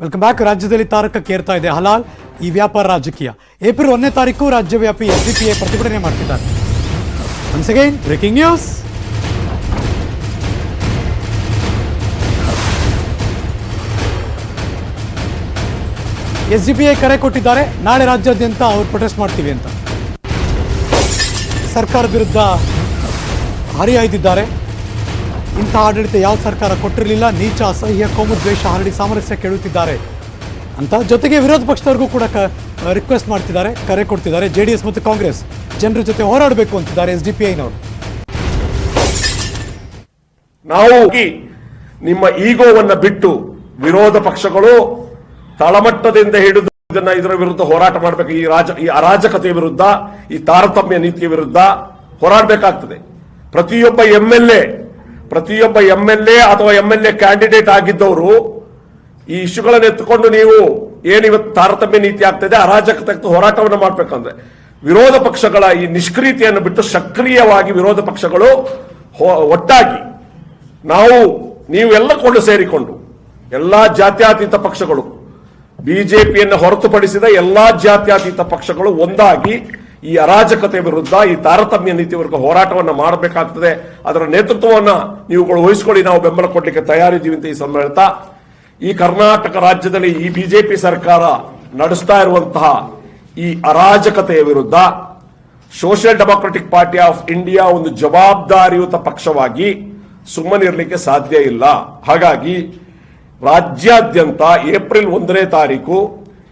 Welcome back. ರಾಜ್ಯದಲ್ಲಿ ತಾರಕಕ್ಕೇರ್ತಾ ಇದೆ ಹಲಾಲ್ ಈ ವ್ಯಾಪಾರ ರಾಜಕೀಯ. ಏಪ್ರಿಲ್ 1ನೇ ತಾರೀಕು ರಾಜ್ಯವ್ಯಾಪಿ SDPI ಪ್ರತಿಭಟನೆ ಮಾಡ್ತಿದ್ದಾರೆ. Once again breaking news. SDPI ಕರೆ ಕೊಟ್ಟಿದ್ದಾರೆ, ನಾಳೆ ರಾಜ್ಯಾದ್ಯಂತ ಅವರು ಪ್ರೊಟೆಸ್ಟ್ ಮಾಡ್ತೀವಿ ಅಂತ. ಸರ್ಕಾರದ ವಿರುದ್ಧ ಹರಿಹಾಯ್ದಿದ್ದಾರೆ. ಇಂಥ ಆಡಳಿತ ಯಾವ ಸರ್ಕಾರ ಕೊಟ್ಟಿರಲಿಲ್ಲ, ನೀಚ ಅಸಹ್ಯ ಕೋಮು ದ್ವೇಷ ಹರಡಿ ಸಾಮರಸ್ಯ ಕೆಡುತ್ತಿದ್ದಾರೆ ಅಂತ. ಜೊತೆಗೆ ವಿರೋಧ ಪಕ್ಷದವರೆಗೂ ಕೂಡ ರಿಕ್ವೆಸ್ಟ್ ಮಾಡ್ತಿದ್ದಾರೆ, ಕರೆ ಕೊಡ್ತಿದ್ದಾರೆ. JDS ಮತ್ತು ಕಾಂಗ್ರೆಸ್ ಜನರ ಜೊತೆ ಹೋರಾಡಬೇಕು ಅಂತಿದ್ದಾರೆ SDPIನವರು. ನಾವು ನಿಮ್ಮ ಈಗೋವನ್ನ ಬಿಟ್ಟು ವಿರೋಧ ಪಕ್ಷಗಳು ತಳಮಟ್ಟದಿಂದ ಹಿಡಿದು ಇದರ ವಿರುದ್ಧ ಹೋರಾಟ ಮಾಡಬೇಕು. ಈ ಅರಾಜಕತೆಯ ವಿರುದ್ಧ, ಈ ತಾರತಮ್ಯ ನೀತಿಯ ವಿರುದ್ಧ ಹೋರಾಡಬೇಕಾಗ್ತದೆ. ಪ್ರತಿಯೊಬ್ಬ MLA ಅಥವಾ MLA ಕ್ಯಾಂಡಿಡೇಟ್ ಆಗಿದ್ದವರು ಈ ಇಶ್ಯೂಗಳನ್ನು ಎತ್ತುಕೊಂಡು ನೀವು ಏನಿವತ್ತು ತಾರತಮ್ಯ ನೀತಿ ಆಗ್ತದೆ, ಅರಾಜಕತೆ ಹೋರಾಟವನ್ನು ಮಾಡಬೇಕಂದ್ರೆ ವಿರೋಧ ಪಕ್ಷಗಳ ಈ ನಿಷ್ಕ್ರಿಯತೆಯನ್ನು ಬಿಟ್ಟು ಸಕ್ರಿಯವಾಗಿ ವಿರೋಧ ಪಕ್ಷಗಳು ಒಟ್ಟಾಗಿ ನೀವು ಎಲ್ಲ ಕೊಂಡು ಸೇರಿಕೊಂಡು ಎಲ್ಲಾ ಜಾತ್ಯತೀತ ಪಕ್ಷಗಳು, ಬಿಜೆಪಿಯನ್ನು ಹೊರತುಪಡಿಸಿದ ಎಲ್ಲಾ ಜಾತ್ಯತೀತ ಪಕ್ಷಗಳು ಒಂದಾಗಿ ಈ ಅರಾಜಕತೆ ವಿರುದ್ಧ, ಈ ತಾರತಮ್ಯ ನೀತಿ ವಿರುದ್ಧ ಹೋರಾಟವನ್ನು ಮಾಡಬೇಕಾಗ್ತದೆ. ಅದರ ನೇತೃತ್ವವನ್ನು ನೀವುಗಳು ವಹಿಸಿಕೊಳ್ಳಿ, ನಾವು ಬೆಂಬಲ ಕೊಡಲಿಕ್ಕೆ ತಯಾರಿದ್ದೀವಿ ಅಂತ ಈ ಸಂದರ್ಭ ಹೇಳ್ತಾ, ಈ ಕರ್ನಾಟಕ ರಾಜ್ಯದಲ್ಲಿ ಈ ಬಿಜೆಪಿ ಸರ್ಕಾರ ನಡೆಸ್ತಾ ಇರುವಂತಹ ಈ ಅರಾಜಕತೆಯ ವಿರುದ್ಧ social democratic party of India ಒಂದು ಜವಾಬ್ದಾರಿಯುತ ಪಕ್ಷವಾಗಿ ಸುಮ್ಮನಿರಲಿಕ್ಕೆ ಸಾಧ್ಯ ಇಲ್ಲ. ಹಾಗಾಗಿ ರಾಜ್ಯಾದ್ಯಂತ ಏಪ್ರಿಲ್ 1ನೇ ತಾರೀಕು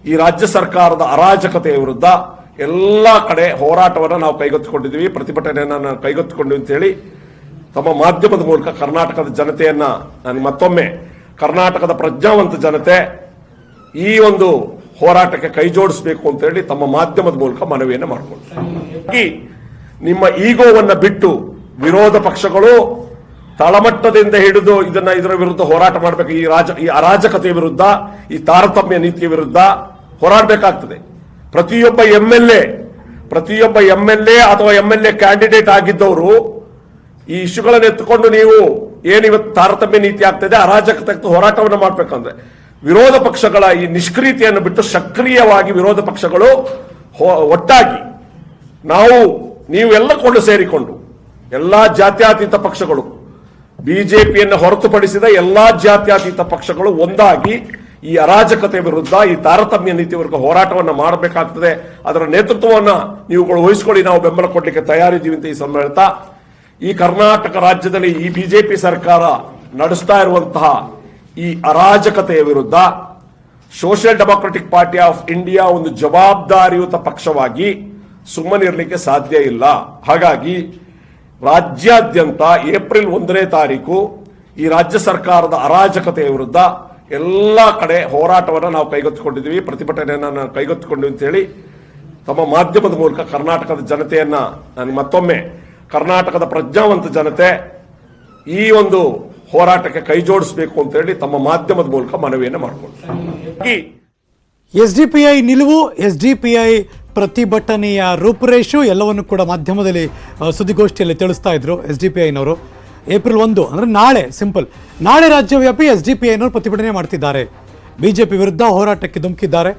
ಈ ರಾಜ್ಯ ಸರ್ಕಾರದ ಅರಾಜಕತೆಯ ವಿರುದ್ಧ ಎಲ್ಲಾ ಕಡೆ ಹೋರಾಟವನ್ನು ನಾವು ಕೈಗೆತ್ತಿಕೊಂಡಿದ್ದೀವಿ, ಪ್ರತಿಭಟನೆಯನ್ನು ನಾವು ಕೈಗೆತ್ತಿಕೊಂಡಿವಿ ಅಂತ ಹೇಳಿ ತಮ್ಮ ಮಾಧ್ಯಮದ ಮೂಲಕ ಕರ್ನಾಟಕದ ಜನತೆಯನ್ನ ನಾನು ಮತ್ತೊಮ್ಮೆ, ಕರ್ನಾಟಕದ ಪ್ರಜ್ಞಾವಂತ ಜನತೆ ಈ ಒಂದು ಹೋರಾಟಕ್ಕೆ ಕೈ ಜೋಡಿಸಬೇಕು ಅಂತ ಹೇಳಿ ತಮ್ಮ ಮಾಧ್ಯಮದ ಮೂಲಕ ಮನವಿಯನ್ನು ಮಾಡಿಕೊಳ್ತಾರೆ. ನಿಮ್ಮ ಈಗೋವನ್ನ ಬಿಟ್ಟು ವಿರೋಧ ಪಕ್ಷಗಳು ತಳಮಟ್ಟದಿಂದ ಹಿಡಿದು ಇದರ ವಿರುದ್ಧ ಹೋರಾಟ ಮಾಡಬೇಕು. ಈ ಅರಾಜಕತೆಯ ವಿರುದ್ಧ, ಈ ತಾರತಮ್ಯ ನೀತಿಯ ವಿರುದ್ಧ ಹೋರಾಡಬೇಕಾಗ್ತದೆ. ಪ್ರತಿಯೊಬ್ಬ MLA ಅಥವಾ MLA ಕ್ಯಾಂಡಿಡೇಟ್ ಆಗಿದ್ದವರು ಈ ಇಶ್ಯೂಗಳನ್ನು ಎತ್ತುಕೊಂಡು ನೀವು ಏನಿವತ್ತು ತಾರತಮ್ಯ ನೀತಿ ಆಗ್ತದೆ, ಅರಾಜಕತೆ ಹೋರಾಟವನ್ನು ಮಾಡಬೇಕಂದ್ರೆ ವಿರೋಧ ಪಕ್ಷಗಳ ಈ ನಿಷ್ಕ್ರಿಯತೆಯನ್ನು ಬಿಟ್ಟು ಸಕ್ರಿಯವಾಗಿ ವಿರೋಧ ಪಕ್ಷಗಳು ಒಟ್ಟಾಗಿ ನೀವು ಎಲ್ಲ ಕೊಂಡು ಸೇರಿಕೊಂಡು ಎಲ್ಲಾ ಜಾತ್ಯತೀತ ಪಕ್ಷಗಳು, ಬಿಜೆಪಿಯನ್ನು ಹೊರತುಪಡಿಸಿದ ಎಲ್ಲಾ ಜಾತ್ಯತೀತ ಪಕ್ಷಗಳು ಒಂದಾಗಿ ಈ ಅರಾಜಕತೆ ವಿರುದ್ಧ, ಈ ತಾರತಮ್ಯ ನೀತಿ ವಿರುದ್ಧ ಹೋರಾಟವನ್ನು ಮಾಡಬೇಕಾಗ್ತದೆ. ಅದರ ನೇತೃತ್ವವನ್ನು ನೀವುಗಳು ವಹಿಸಿಕೊಳ್ಳಿ, ನಾವು ಬೆಂಬಲ ಕೊಡಲಿಕ್ಕೆ ತಯಾರಿದ್ದೀವಿ ಅಂತ ಈ ಸಂದರ್ಭ ಹೇಳ್ತಾ, ಈ ಕರ್ನಾಟಕ ರಾಜ್ಯದಲ್ಲಿ ಈ ಬಿಜೆಪಿ ಸರ್ಕಾರ ನಡೆಸ್ತಾ ಇರುವಂತಹ ಈ ಅರಾಜಕತೆಯ ವಿರುದ್ಧ social democratic party of India ಒಂದು ಜವಾಬ್ದಾರಿಯುತ ಪಕ್ಷವಾಗಿ ಸುಮ್ಮನಿರಲಿಕ್ಕೆ ಸಾಧ್ಯ ಇಲ್ಲ. ಹಾಗಾಗಿ ರಾಜ್ಯಾದ್ಯಂತ ಏಪ್ರಿಲ್ 1ನೇ ತಾರೀಕು ಈ ರಾಜ್ಯ ಸರ್ಕಾರದ ಅರಾಜಕತೆಯ ವಿರುದ್ಧ ಎಲ್ಲಾ ಕಡೆ ಹೋರಾಟವನ್ನು ನಾವು ಕೈಗೆತ್ತಿಕೊಂಡಿದ್ದೀವಿ, ಪ್ರತಿಭಟನೆಯನ್ನು ನಾವು ಕೈಗೆತ್ತಿಕೊಂಡಿವಿ ಅಂತ ಹೇಳಿ ತಮ್ಮ ಮಾಧ್ಯಮದ ಮೂಲಕ ಕರ್ನಾಟಕದ ಜನತೆಯನ್ನ ನಾನು ಮತ್ತೊಮ್ಮೆ, ಕರ್ನಾಟಕದ ಪ್ರಜ್ಞಾವಂತ ಜನತೆ ಈ ಒಂದು ಹೋರಾಟಕ್ಕೆ ಕೈ ಜೋಡಿಸಬೇಕು ಅಂತ ಹೇಳಿ ತಮ್ಮ ಮಾಧ್ಯಮದ ಮೂಲಕ ಮನವಿಯನ್ನು ಮಾಡಿಕೊಳ್ತಾರೆ. SDPI ನಿಲುವು, SDPI ಪ್ರತಿಭಟನೆಯ ರೂಪುರೇಷು ಎಲ್ಲವನ್ನು ಕೂಡ ಮಾಧ್ಯಮದಲ್ಲಿ ಸುದ್ದಿಗೋಷ್ಠಿಯಲ್ಲಿ ತಿಳಿಸ್ತಾ ಇದ್ರು SDPIನವರು. ಏಪ್ರಿಲ್ 1 ಅಂದರೆ ನಾಳೆ, ಸಿಂಪಲ್, ನಾಳೆ ರಾಜ್ಯವ್ಯಾಪಿ SDPIನವರು ಪ್ರತಿಭಟನೆ ಮಾಡ್ತಿದ್ದಾರೆ. ಬಿಜೆಪಿ ವಿರುದ್ಧ ಹೋರಾಟಕ್ಕೆ ಧುಮುಕಿದ್ದಾರೆ.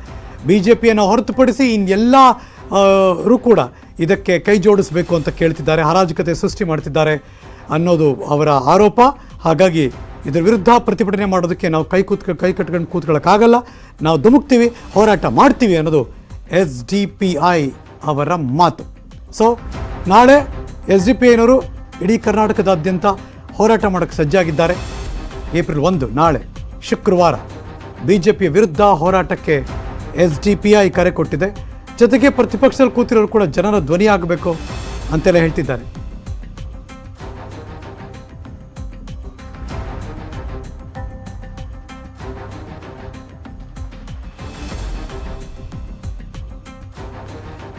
ಬಿಜೆಪಿಯನ್ನು ಹೊರತುಪಡಿಸಿ ಇನ್ನೆಲ್ಲರೂ ಕೂಡ ಇದಕ್ಕೆ ಕೈ ಜೋಡಿಸಬೇಕು ಅಂತ ಕೇಳ್ತಿದ್ದಾರೆ, ಅರಾಜಕತೆ ಸೃಷ್ಟಿ ಮಾಡ್ತಿದ್ದಾರೆ ಅನ್ನೋದು ಅವರ ಆರೋಪ. ಹಾಗಾಗಿ ಇದರ ವಿರುದ್ಧ ಪ್ರತಿಭಟನೆ ಮಾಡೋದಕ್ಕೆ ನಾವು ಕೈ ಕಟ್ಕೊಂಡು ಕೂತ್ಕೊಳ್ಳೋಕ್ಕಾಗಲ್ಲ, ನಾವು ಧುಮುಕ್ತೀವಿ, ಹೋರಾಟ ಮಾಡ್ತೀವಿ ಅನ್ನೋದು SDPI ಅವರ ಮಾತು. ಸೊ ನಾಳೆ SDPIನವರು ಇಡೀ ಕರ್ನಾಟಕದಾದ್ಯಂತ ಹೋರಾಟ ಮಾಡೋಕ್ಕೆ ಸಜ್ಜಾಗಿದ್ದಾರೆ. ಏಪ್ರಿಲ್ 1 ನಾಳೆ ಶುಕ್ರವಾರ ಬಿಜೆಪಿಯ ವಿರುದ್ಧ ಹೋರಾಟಕ್ಕೆ SDPI ಕರೆ ಕೊಟ್ಟಿದೆ. ಜೊತೆಗೆ ಪ್ರತಿಪಕ್ಷದಲ್ಲಿ ಕೂತಿರೋರು ಕೂಡ ಜನರ ಧ್ವನಿ ಆಗಬೇಕು ಅಂತೆಲ್ಲ ಹೇಳ್ತಿದ್ದಾರೆ.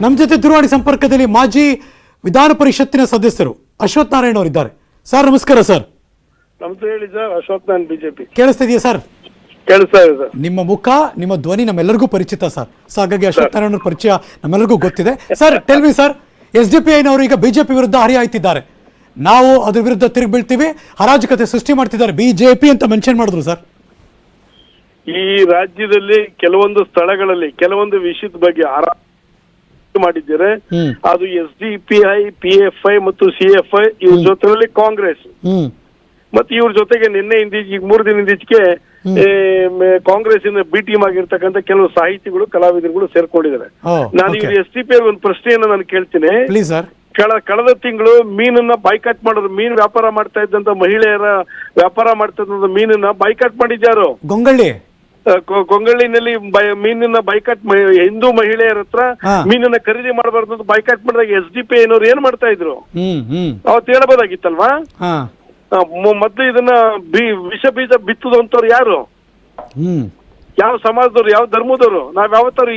ನಮ್ಮ ಜೊತೆ ದೂರವಾಣಿ ಸಂಪರ್ಕದಲ್ಲಿ ಮಾಜಿ ವಿಧಾನ ಪರಿಷತ್ತಿನ ಸದಸ್ಯರು ಅಶ್ವಥ್ ನಾರಾಯಣ್ ಅವರು ಇದ್ದಾರೆ. ಸರ್ ನಮಸ್ಕಾರ. ಸರ್ ನಮಸ್ತೆ. ಹೇಳಿ ಸರ್. ಅಶ್ವಥ್ ನಾರಾಯಣ್, ಬಿಜೆಪಿ. ಕೇಳಿಸ್ತಾ ಇದೆಯಾ ಸರ್? ಕೇಳಿಸ್ತಾ ಇದೆ ಸರ್. ನಿಮ್ಮ ಮುಖ, ನಿಮ್ಮ ಧ್ವನಿ ನಮ್ಮೆಲ್ಲರಿಗೂ ಪರಿಚಿತ ಸರ್. ಸೊ ಹಾಗಾಗಿ ಅಶ್ವಥ್ ನಾರಾಯಣ್ ಅವ್ರ ಪರಿಚಯ ನಮ್ಮೆಲ್ಲರಿಗೂ ಗೊತ್ತಿದೆ. ಸರ್ ಟೆಲ್ ಮಿ ಸರ್, SDPIನವರು ಈಗ ಬಿಜೆಪಿ ವಿರುದ್ಧ ಹರಿಹಾಯ್ತಿದ್ದಾರೆ, ನಾವು ಅದ್ರ ವಿರುದ್ಧ ತಿರುಗಿ ಬೀಳ್ತೀವಿ, ಅರಾಜಕತೆ ಸೃಷ್ಟಿ ಮಾಡ್ತಿದ್ದಾರೆ ಬಿಜೆಪಿ ಅಂತ ಮೆನ್ಷನ್ ಮಾಡಿದ್ರು ಸರ್. ಈ ರಾಜ್ಯದಲ್ಲಿ ಕೆಲವೊಂದು ಸ್ಥಳಗಳಲ್ಲಿ ಕೆಲವೊಂದು ವಿಷಯದ ಬಗ್ಗೆ ಮಾಡಿದ್ದಾರೆ. ಅದು SDPI, PFI ಮತ್ತು CFI ಇವ್ರ ಜೊತೆಯಲ್ಲಿ ಕಾಂಗ್ರೆಸ್ ಮತ್ತೆ ಇವ್ರ ಜೊತೆಗೆ ನಿನ್ನೆ ಈಗ 3 ದಿನದ ಈಚೆಗೆ ಕಾಂಗ್ರೆಸ್ ಇಂದ ಬಿ ಟೀಮ್ ಆಗಿರ್ತಕ್ಕಂಥ ಕೆಲವು ಸಾಹಿತಿಗಳು ಕಲಾವಿದರುಗಳು ಸೇರ್ಕೊಂಡಿದ್ದಾರೆ. ನಾನು ಇವ್ರ SDPI ಒಂದು ಪ್ರಶ್ನೆಯನ್ನ ನಾನು ಕೇಳ್ತೀನಿ. ಕಳೆದ ತಿಂಗಳು ಮೀನನ್ನ ಬಾಯ್ಕಾಟ್ ಮಾಡೋರು, ಮೀನ್ ವ್ಯಾಪಾರ ಮಾಡ್ತಾ ಇದ್ದಂತ ಮಹಿಳೆಯರ ವ್ಯಾಪಾರ ಮಾಡ್ತಾ ಇದ್ದಂತ ಮೀನನ್ನ ಬಾಯ್ಕಾಟ್ ಮಾಡಿದ್ಯಾರು? ಗೊಂಗಳ್ಳಿನಲ್ಲಿ ಮೀನಿನ ಬೈಕಾಟ್, ಹಿಂದೂ ಮಹಿಳೆಯರ ಹತ್ರ ಮೀನನ್ನ ಖರೀದಿ ಮಾಡಬಾರ್ದು ಅಂತ ಬೈಕಾಟ್ ಮಾಡಿದಾಗ SDPI ಏನವ್ರು ಏನ್ ಮಾಡ್ತಾ ಇದ್ರು ಅವತ್ತು ಹೇಳ್ಬೋದಾಗಿತ್ತಲ್ವಾ? ಮೊದ್ಲು ಇದನ್ನ ವಿಷ ಬೀಜ ಬಿತ್ತದಂತವ್ರು ಯಾರು? ಯಾವ ಸಮಾಜದವ್ರು, ಯಾವ ಧರ್ಮದವರು? ನಾವ್ ಯಾವತ್ತಾರು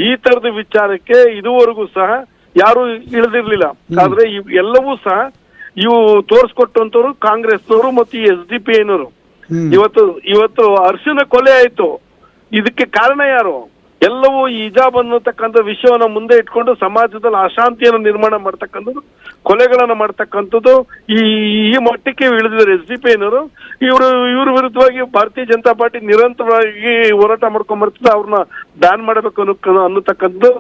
ಈ ತರದ ವಿಚಾರಕ್ಕೆ ಇದುವರೆಗೂ ಸಹ ಯಾರು ಇಳಿದಿರ್ಲಿಲ್ಲ. ಆದ್ರೆ ಎಲ್ಲವೂ ಸಹ ಇವು ತೋರ್ಸ್ಕೊಟ್ಟಂತವ್ರು ಕಾಂಗ್ರೆಸ್ನವರು ಮತ್ತು ಈ SDPI-ನವರು. ಇವತ್ತು ಅರ್ಶಿನ ಕೊಲೆ ಆಯ್ತು. ಇದಕ್ಕೆ ಕಾರಣ ಯಾರು? ಎಲ್ಲವೂ ಈ ಹಿಜಾಬ್ ಅನ್ನತಕ್ಕಂಥ ವಿಷಯವನ್ನ ಮುಂದೆ ಇಟ್ಕೊಂಡು ಸಮಾಜದಲ್ಲಿ ಅಶಾಂತಿಯನ್ನು ನಿರ್ಮಾಣ ಮಾಡ್ತಕ್ಕಂಥದ್ದು, ಕೊಲೆಗಳನ್ನ ಮಾಡ್ತಕ್ಕಂಥದ್ದು ಈ ಮಟ್ಟಕ್ಕೆ ಇಳಿದಿದ್ದಾರೆ SDPI-ನವರು. ಇವ್ರ ವಿರುದ್ಧವಾಗಿ ಭಾರತೀಯ ಜನತಾ ಪಾರ್ಟಿ ನಿರಂತರವಾಗಿ ಹೋರಾಟ ಮಾಡ್ಕೊಂಡ್ ಬರ್ತದೆ. ಅವ್ರನ್ನ ಬ್ಯಾನ್ ಮಾಡಬೇಕು ಅನ್ನತಕ್ಕಂಥದ್ದು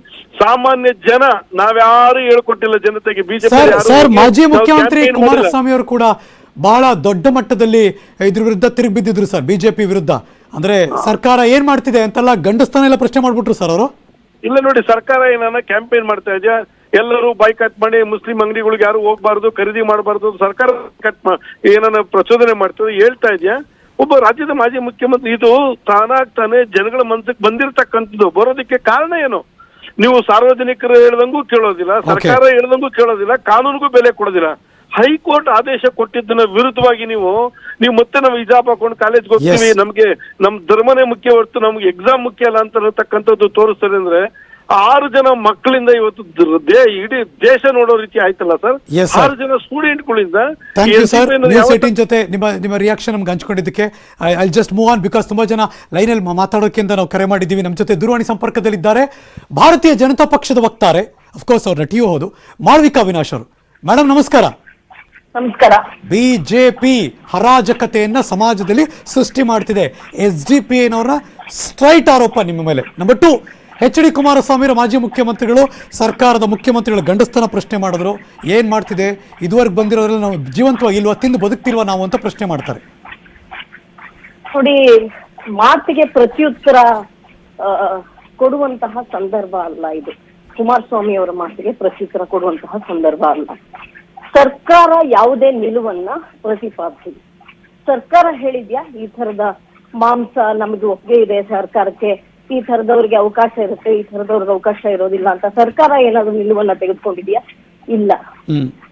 ಸಾಮಾನ್ಯ ಜನ, ನಾವ್ಯಾರು ಹೇಳ್ಕೊಟ್ಟಿಲ್ಲ ಜನತೆಗೆ. ಬಿಜೆಪಿ ಮಾಜಿ ಮುಖ್ಯಮಂತ್ರಿ ಕುಮಾರಸ್ವಾಮಿ ಅವರು ಕೂಡ ಬಹಳ ದೊಡ್ಡ ಮಟ್ಟದಲ್ಲಿ ಇದ್ರ ವಿರುದ್ಧ ತಿರುಗಿ ಬಿದ್ದಿದ್ರು ಸರ್, ಬಿಜೆಪಿ ವಿರುದ್ಧ. ಅಂದ್ರೆ ಸರ್ಕಾರ ಏನ್ ಮಾಡ್ತಿದೆ ಅಂತೆಲ್ಲ ಗಂಡಸ್ತಾನ ಎಲ್ಲ ಪ್ರಶ್ನೆ ಮಾಡ್ಬಿಟ್ರು ಸರ್ ಅವರು. ಇಲ್ಲ ನೋಡಿ, ಸರ್ಕಾರ ಏನನ್ನ ಕ್ಯಾಂಪೇನ್ ಮಾಡ್ತಾ ಇದೆಯಾ, ಎಲ್ಲರೂ ಬಾಯ್ಕಾಟ್ ಮಾಡಿ ಮುಸ್ಲಿಂ ಅಂಗಡಿಗಳಿಗೆ ಯಾರು ಹೋಗ್ಬಾರ್ದು, ಖರೀದಿ ಮಾಡಬಾರ್ದು, ಸರ್ಕಾರ ಏನನ್ನ ಪ್ರಚೋದನೆ ಮಾಡ್ತದೆ ಹೇಳ್ತಾ ಇದೆಯಾ? ಒಬ್ಬ ರಾಜ್ಯದ ಮಾಜಿ ಮುಖ್ಯಮಂತ್ರಿ ಇದು ತಾನಾಗ್ತಾನೆ ಜನಗಳ ಮನಸ್ಸಿಗೆ ಬಂದಿರತಕ್ಕಂಥದ್ದು. ಬರೋದಕ್ಕೆ ಕಾರಣ ಏನು? ನೀವು ಸಾರ್ವಜನಿಕರು ಹೇಳ್ದಂಗೂ ಕೇಳೋದಿಲ್ಲ, ಸರ್ಕಾರ ಹೇಳ್ದಂಗೂ ಕೇಳೋದಿಲ್ಲ, ಕಾನೂನಿಗೂ ಬೆಲೆ ಕೊಡೋದಿಲ್ಲ. ಹೈಕೋರ್ಟ್ ಆದೇಶ ಕೊಟ್ಟಿದ್ದನ್ನ ವಿರುದ್ಧವಾಗಿ ನೀವು ಮತ್ತೆ ನಾವು ಹಿಜಾಬ್ ಹಾಕೊಂಡು ಕಾಲೇಜ್ಗೆ ಹೋಗ್ತೀವಿ, ನಮ್ಗೆ ನಮ್ ಧರ್ಮನೇ ಮುಖ್ಯ ಹೊರತು ನಮ್ಗೆ ಎಕ್ಸಾಮ್ ಮುಖ್ಯ ಅಲ್ಲ ಅಂತಕ್ಕಂಥದ್ದು ತೋರಿಸ್ತಾರೆ. ಅಂದ್ರೆ 6 ಜನ ಮಕ್ಕಳಿಂದ ಇವತ್ತು ಇಡೀ ದೇಶ ನೋಡೋ ರೀತಿ ಆಯ್ತಲ್ಲ ಸರ್. 6 ಜನ ಸ್ಟೂಡೆಂಟ್ಗಳಿಂದ ಜೊತೆ ನಿಮ್ಮ ರಿಯಾಕ್ಷನ್ ನಮ್ಗೆ ಹಂಚ್ಕೊಂಡಿದ್ದಕ್ಕೆ I just move on because ತುಂಬಾ ಜನ ಲೈನಲ್ಲಿ ಮಾತಾಡೋಕೆ ಅಂತ ನಾವು ಕರೆ ಮಾಡಿದ್ದೀವಿ. ನಮ್ಮ ಜೊತೆ ದೂರವಾಣಿ ಸಂಪರ್ಕದಲ್ಲಿದ್ದಾರೆ ಭಾರತೀಯ ಜನತಾ ಪಕ್ಷದ ವಕ್ತಾರೆ, ಅಫ್ಕೋರ್ಸ್ ಅವ್ರ ನಟಿಯೂ ಹೌದು, ಮಾಳವಿಕಾ ಅವಿನಾಶ್ ಅವರು. ಮೇಡಮ್ ನಮಸ್ಕಾರ. ನಮಸ್ಕಾರ. ಬಿಜೆಪಿ ಹರಾಜಕತೆಯನ್ನ ಸಮಾಜದಲ್ಲಿ ಸೃಷ್ಟಿ ಮಾಡ್ತಿದೆ, SDPI-ನವರ ಸ್ಟ್ರೈಟ್ ಆರೋಪ ನಿಮ್ಮ ಮೇಲೆ. ನಂಬರ್ 2, HD ಕುಮಾರಸ್ವಾಮಿ ಮಾಜಿ ಮುಖ್ಯಮಂತ್ರಿಗಳು ಸರ್ಕಾರದ ಮುಖ್ಯಮಂತ್ರಿಗಳ ಗಂಡಸ್ತನ ಪ್ರಶ್ನೆ ಮಾಡಿದ್ರು. ಏನ್ ಮಾಡ್ತಿದೆ, ಇದುವರೆಗೆ ಬಂದಿರೋದ್ರಲ್ಲಿ ನಾವು ಜೀವಂತವಾಗಿ ಇಲ್ವಾ, ತಿಂದು ಬದುಕ್ತಿಲ್ವಾ ನಾವು ಅಂತ ಪ್ರಶ್ನೆ ಮಾಡ್ತಾರೆ. ನೋಡಿ, ಮಾತಿಗೆ ಪ್ರತ್ಯುತ್ತರ ಕೊಡುವಂತಹ ಸಂದರ್ಭ ಅಲ್ಲ ಇದು. ಕುಮಾರಸ್ವಾಮಿ ಅವರ ಮಾತಿಗೆ ಪ್ರತ್ಯುತ್ತರ ಕೊಡುವಂತಹ ಸಂದರ್ಭ ಅಲ್ಲ. ಸರ್ಕಾರ ಯಾವುದೇ ನಿಲುವನ್ನ ಪ್ರತಿಪಾದಿಸಿದೆ. ಸರ್ಕಾರ ಹೇಳಿದ್ಯಾ ಈ ತರದ ಮಾಂಸ ನಮ್ಗೆ ಒಪ್ಪಿಗೆ ಇದೆ, ಸರ್ಕಾರಕ್ಕೆ ಈ ತರದವ್ರಿಗೆ ಅವಕಾಶ ಇರುತ್ತೆ, ಈ ತರದವ್ರಿಗೆ ಅವಕಾಶ ಇರೋದಿಲ್ಲ ಅಂತ ಸರ್ಕಾರ ಏನಾದ್ರು ನಿಲುವನ್ನ ತೆಗೆದುಕೊಂಡಿದ್ಯಾ? ಇಲ್ಲ.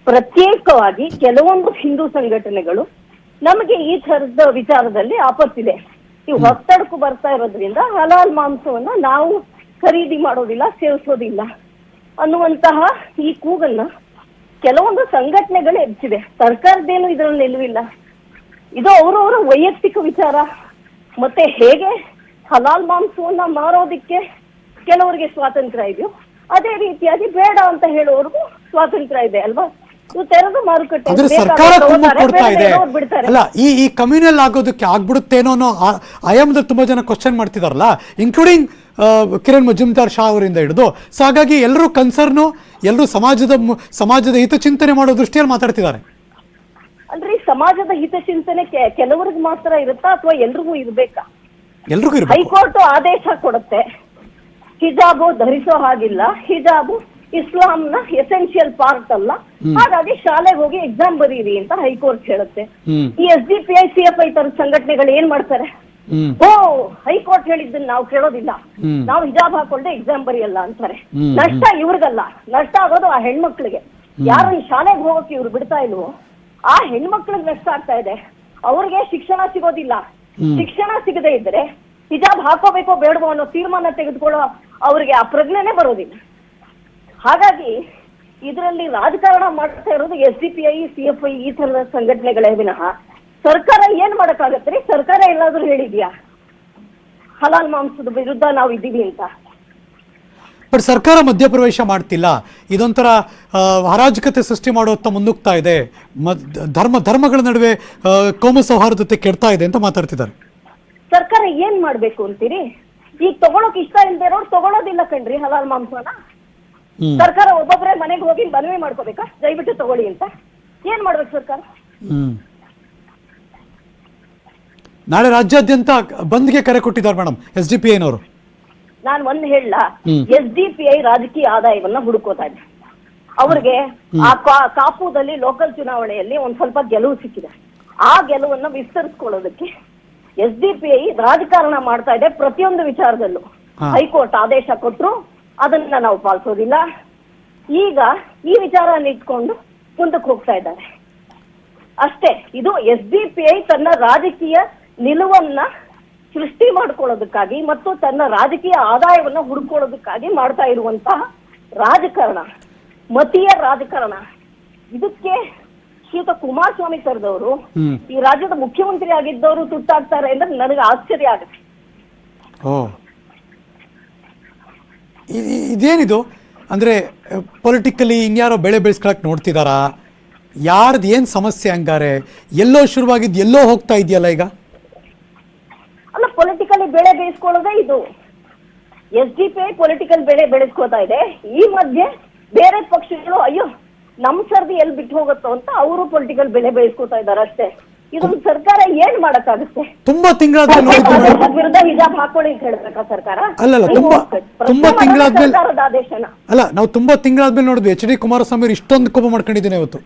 ಪ್ರತ್ಯೇಕವಾಗಿ ಕೆಲವೊಂದು ಹಿಂದೂ ಸಂಘಟನೆಗಳು ನಮಗೆ ಈ ತರದ ವಿಚಾರದಲ್ಲಿ ಆಪತ್ತಿದೆ, ಈ ಒತ್ತಡಕ್ಕೂ ಬರ್ತಾ ಇರೋದ್ರಿಂದ ಹಲಾಲ್ ಮಾಂಸವನ್ನ ನಾವು ಖರೀದಿ ಮಾಡೋದಿಲ್ಲ, ಸೇವಿಸೋದಿಲ್ಲ ಅನ್ನುವಂತಹ ಈ ಕೂಗನ್ನ ಕೆಲವೊಂದು ಸಂಘಟನೆಗಳು ಎಬ್ಬಿಸಿದೆ. ಸರ್ಕಾರದ್ದೇನು ಇದರಲ್ಲಿ ನಿಲುವಿಲ್ಲ. ಇದು ಅವರವರ ವೈಯಕ್ತಿಕ ವಿಚಾರ. ಮತ್ತೆ ಹೇಗೆ ಹಲಾಲ್ ಮಾಂಸವನ್ನ ಮಾರೋದಿಕ್ಕೆ ಕೆಲವರಿಗೆ ಸ್ವಾತಂತ್ರ್ಯ ಇದೆಯೋ ಅದೇ ರೀತಿಯಾಗಿ ಬೇಡ ಅಂತ ಹೇಳೋರ್ಗೂ ಸ್ವಾತಂತ್ರ್ಯ ಇದೆ ಅಲ್ವಾ? ತೆರೆದು ಮಾರುಕಟ್ಟೆ ಸರ್ಕಾರ ಕೊಡ್ತಾ ಇದೆ ಅಲ್ಲ, ಈ ಕಮ್ಯುನಲ್ ಆಗೋದಕ್ಕೆ ಆಗ್ಬಿಡುತ್ತೇನೋ ಅನ್ನೋ ಆಯಾಮದಲ್ಲಿ ತುಂಬಾ ಜನ ಕ್ವಶನ್ ಮಾಡ್ತಿದಾರಲ್ಲ, ಇನ್ಕ್ಲೂಡಿಂಗ್ ಕಿರಣ್ ಮಜುಮ್ದಾರ್ ಶಾ ಅವರಿಂದ ಹಿಡಿದು. ಸೊ ಹಾಗಾಗಿ ಎಲ್ಲರೂ ಕನ್ಸರ್ನು, ಎಲ್ಲರೂ ಸಮಾಜದ ಹಿತಚಿಂತನೆ ಮಾಡೋ ದೃಷ್ಟಿಯಲ್ಲಿ ಮಾತಾಡ್ತಿದ್ದಾರೆ. ಅಲ್ರಿ, ಸಮಾಜದ ಹಿತಚಿಂತನೆ ಕೆಲವರಿಗೆ ಮಾತ್ರ ಇರುತ್ತಾ ಅಥವಾ ಎಲ್ರಿಗೂ ಇರ್ಬೇಕಾ? ಎಲ್ರಿಗೂ ಇರ್ಬೇಕು. ಹೈಕೋರ್ಟ್ ಆದೇಶ ಕೊಡುತ್ತೆ, ಹಿಜಾಬು ಧರಿಸೋ ಹಾಗಿಲ್ಲ, ಹಿಜಾಬು ಇಸ್ಲಾಂನ ಎಸೆನ್ಷಿಯಲ್ ಪಾರ್ಟ್ ಅಲ್ಲ, ಹಾಗಾಗಿ ಶಾಲೆಗೆ ಹೋಗಿ ಎಕ್ಸಾಮ್ ಬರೀರಿ ಅಂತ ಹೈಕೋರ್ಟ್ ಹೇಳುತ್ತೆ. ಈ SDPI, CFI ತರ ಸಂಘಟನೆಗಳು ಏನ್ ಮಾಡ್ತಾರೆ? ಓ, ಹೈಕೋರ್ಟ್ ಹೇಳಿದ್ದನ್ನ ನಾವು ಕೇಳೋದಿಲ್ಲ, ನಾವು ಹಿಜಾಬ್ ಹಾಕೊಂಡೆ ಎಕ್ಸಾಮ್ ಬರೆಯಲ್ಲ ಅಂತಾರೆ. ನಷ್ಟ ಇವ್ರಿಗಲ್ಲ, ನಷ್ಟ ಆಗೋದು ಆ ಹೆಣ್ಮಕ್ಳಿಗೆ. ಯಾರು ಈ ಶಾಲೆಗೆ ಹೋಗಕ್ಕೆ ಇವ್ರು ಬಿಡ್ತಾ ಇಲ್ವೋ ಆ ಹೆಣ್ಮಕ್ಳಿಗೆ ನಷ್ಟ ಆಗ್ತಾ ಇದೆ. ಅವ್ರಿಗೆ ಶಿಕ್ಷಣ ಸಿಗೋದಿಲ್ಲ. ಶಿಕ್ಷಣ ಸಿಗದೆ ಇದ್ರೆ ಹಿಜಾಬ್ ಹಾಕೋಬೇಕೋ ಬೇಡವೋ ಅನ್ನೋ ತೀರ್ಮಾನ ತೆಗೆದುಕೊಳ್ಳೋ ಅವ್ರಿಗೆ ಆ ಪ್ರಜ್ಞೆನೇ ಬರೋದಿಲ್ಲ. ಹಾಗಾಗಿ ಇದರಲ್ಲಿ ರಾಜಕಾರಣ ಮಾಡ್ತಾ ಇರೋದು SDPI, CFI ಈ ತರದ ಸಂಘಟನೆಗಳೇ ವಿನಃ ಸರ್ಕಾರ ಏನ್ ಮಾಡಕ್ಕಾಗತ್ತೆ? ಸರ್ಕಾರ ಎಲ್ಲಾದ್ರೂ ಹೇಳಿದ್ಯಾ ಹಲಾಲ್ ಮಾಂಸದ ವಿರುದ್ಧ ನಾವು ಇದ್ದೀವಿ ಅಂತ? ಬಟ್ ಸರ್ಕಾರ ಮಧ್ಯಪ್ರವೇಶ ಮಾಡ್ತಿಲ್ಲ. ಇದೊಂಥರ ಹರಾಜಕತೆ ಸೃಷ್ಟಿ ಮಾಡುತ್ತಾ ಮುನ್ನುಗ್ತಾ ಇದೆ, ಧರ್ಮಗಳ ನಡುವೆ ಕೋಮು ಸೌಹಾರ್ದತೆ ಕೆಡ್ತಾ ಇದೆ ಅಂತ ಮಾತಾಡ್ತಿದ್ದಾರೆ. ಸರ್ಕಾರ ಏನ್ ಮಾಡ್ಬೇಕು ಅಂತೀರಿ? ಈಗ ತಗೊಳಕ್ ಇಷ್ಟ ಇಲ್ದೇ ಇರೋರು ತಗೊಳೋದಿಲ್ಲ ಕಣ್ರಿ ಹಲಾಲ್ ಮಾಂಸನ. ಸರ್ಕಾರ ಒಬ್ಬೊಬ್ಬರೇ ಮನೆಗೆ ಹೋಗಿ ಮನವಿ ಮಾಡ್ಕೋಬೇಕಾ ದಯವಿಟ್ಟು ತಗೊಳ್ಳಿ ಅಂತ? ಏನ್ ಮಾಡ್ಬೇಕು ಸರ್ಕಾರ? ನಾಳೆ ರಾಜ್ಯಾದ್ಯಂತ ಬಂದ್ಗೆ ಕರೆ ಕೊಟ್ಟಿದ್ದಾರೆ ಮೇಡಮ್ SDPIನವರು. ನಾನ್ ಒಂದ್ ಹೇಳ, SDPI ರಾಜಕೀಯ ಆದಾಯವನ್ನ ಹುಡುಕೋತಾ ಇದೆ. ಅವ್ರಿಗೆ ಆ ಕಾಪುದಲ್ಲಿ ಲೋಕಲ್ ಚುನಾವಣೆಯಲ್ಲಿ ಒಂದ್ ಸ್ವಲ್ಪ ಗೆಲುವು ಸಿಕ್ಕಿದೆ. ಆ ಗೆಲುವನ್ನ ವಿಸ್ತರಿಸ್ಕೊಳ್ಳೋದಕ್ಕೆ SDPI ರಾಜಕಾರಣ ಮಾಡ್ತಾ ಇದೆ. ಪ್ರತಿಯೊಂದು ವಿಚಾರದಲ್ಲೂ ಹೈಕೋರ್ಟ್ ಆದೇಶ ಕೊಟ್ರು ಅದನ್ನ ನಾವು ಪಾಲಿಸೋದಿಲ್ಲ. ಈಗ ಈ ವಿಚಾರನ ಇಟ್ಕೊಂಡು ಮುಂದಕ್ಕೆ ಹೋಗ್ತಾ ಇದ್ದಾರೆ ಅಷ್ಟೇ. ಇದು SDPI ತನ್ನ ರಾಜಕೀಯ ನಿಲುವನ್ನ ಸೃಷ್ಟಿ ಮಾಡ್ಕೊಳ್ಳೋದಕ್ಕಾಗಿ ಮತ್ತು ತನ್ನ ರಾಜಕೀಯ ಆದಾಯವನ್ನ ಹುಡುಕೊಳ್ಳೋದಕ್ಕಾಗಿ ಮಾಡ್ತಾ ಇರುವಂತಹ ರಾಜಕಾರಣ, ಮತೀಯ ರಾಜಕಾರಣ. ಇದಕ್ಕೆ ಶ್ರೀಯುತ ಕುಮಾರಸ್ವಾಮಿ ಕರೆದವರು, ಈ ರಾಜ್ಯದ ಮುಖ್ಯಮಂತ್ರಿ ಆಗಿದ್ದವರು ತುತ್ತಾಗ್ತಾರೆ ಅಂದ್ರೆ ನನಗೆ ಆಶ್ಚರ್ಯ ಆಗುತ್ತೆ. ಇದೇನಿದು ಅಂದ್ರೆ ಪೊಲಿಟಿಕಲಿ ಇನ್ಯಾರೋ ಬೆಳೆ ಬೆಳೆಸ್ಕೊಳಕ್ ನೋಡ್ತಿದಾರಾ? ಯಾರ್ದು ಏನ್ ಸಮಸ್ಯೆ ಹಂಗಾರೆ? ಎಲ್ಲೋ ಶುರುವಾಗಿದ್ದು ಎಲ್ಲೋ ಹೋಗ್ತಾ ಇದೆಯಲ್ಲ ಈಗ. ಅಲ್ಲ, ಪೊಲಿಟಿಕಲಿ ಬೆಳೆ ಬೇಯಿಸ್ಕೊಳ್ಳೋದೇ ಇದು. SDPI ಪೊಲಿಟಿಕಲ್ ಬೆಳೆ ಬೆಳೆಸ್ಕೋತಾ ಇದೆ. ಈ ಮಧ್ಯೆ ಬೇರೆ ಪಕ್ಷಗಳು ಅಯ್ಯೋ ನಮ್ ಸರ್ದಿ ಎಲ್ಲಿ ಬಿಟ್ಟು ಹೋಗುತ್ತೋ ಅಂತ ಅವರು ಪೊಲಿಟಿಕಲ್ ಬೆಳೆ ಬೆಳೆಸ್ಕೋತಾ ಇದಾರೆ ಅಷ್ಟೇ. ಇದೊಂದು ಸರ್ಕಾರ ಏನ್ ಮಾಡಕ್ಕಾಗುತ್ತೆ? ತುಂಬಾ ತಿಂಗಳಾದ್ಮೇಲೆ ವಿರುದ್ಧ ಹಿಜಾಬ್ ಹಾಕೊಳ್ಳಿ ಅಂತ ಹೇಳ್ಬೇಕಾ ಸರ್ಕಾರ? ಅಲ್ಲಲ್ಲ, ತುಂಬಾ ತಿಂಗಳಾದ್ಮೇಲೆ ಸರ್ಕಾರದ ಆದೇಶನ ಅಲ್ಲ, ನಾವು ತುಂಬಾ ತಿಂಗಳಾದ್ಮೇಲೆ ನೋಡಿದ್ವಿ HD ಕುಮಾರಸ್ವಾಮಿ ಇಷ್ಟೊಂದು ಕೋಪ ಮಾಡ್ಕೊಂಡಿದ್ದೇನೆ ಇವತ್ತು.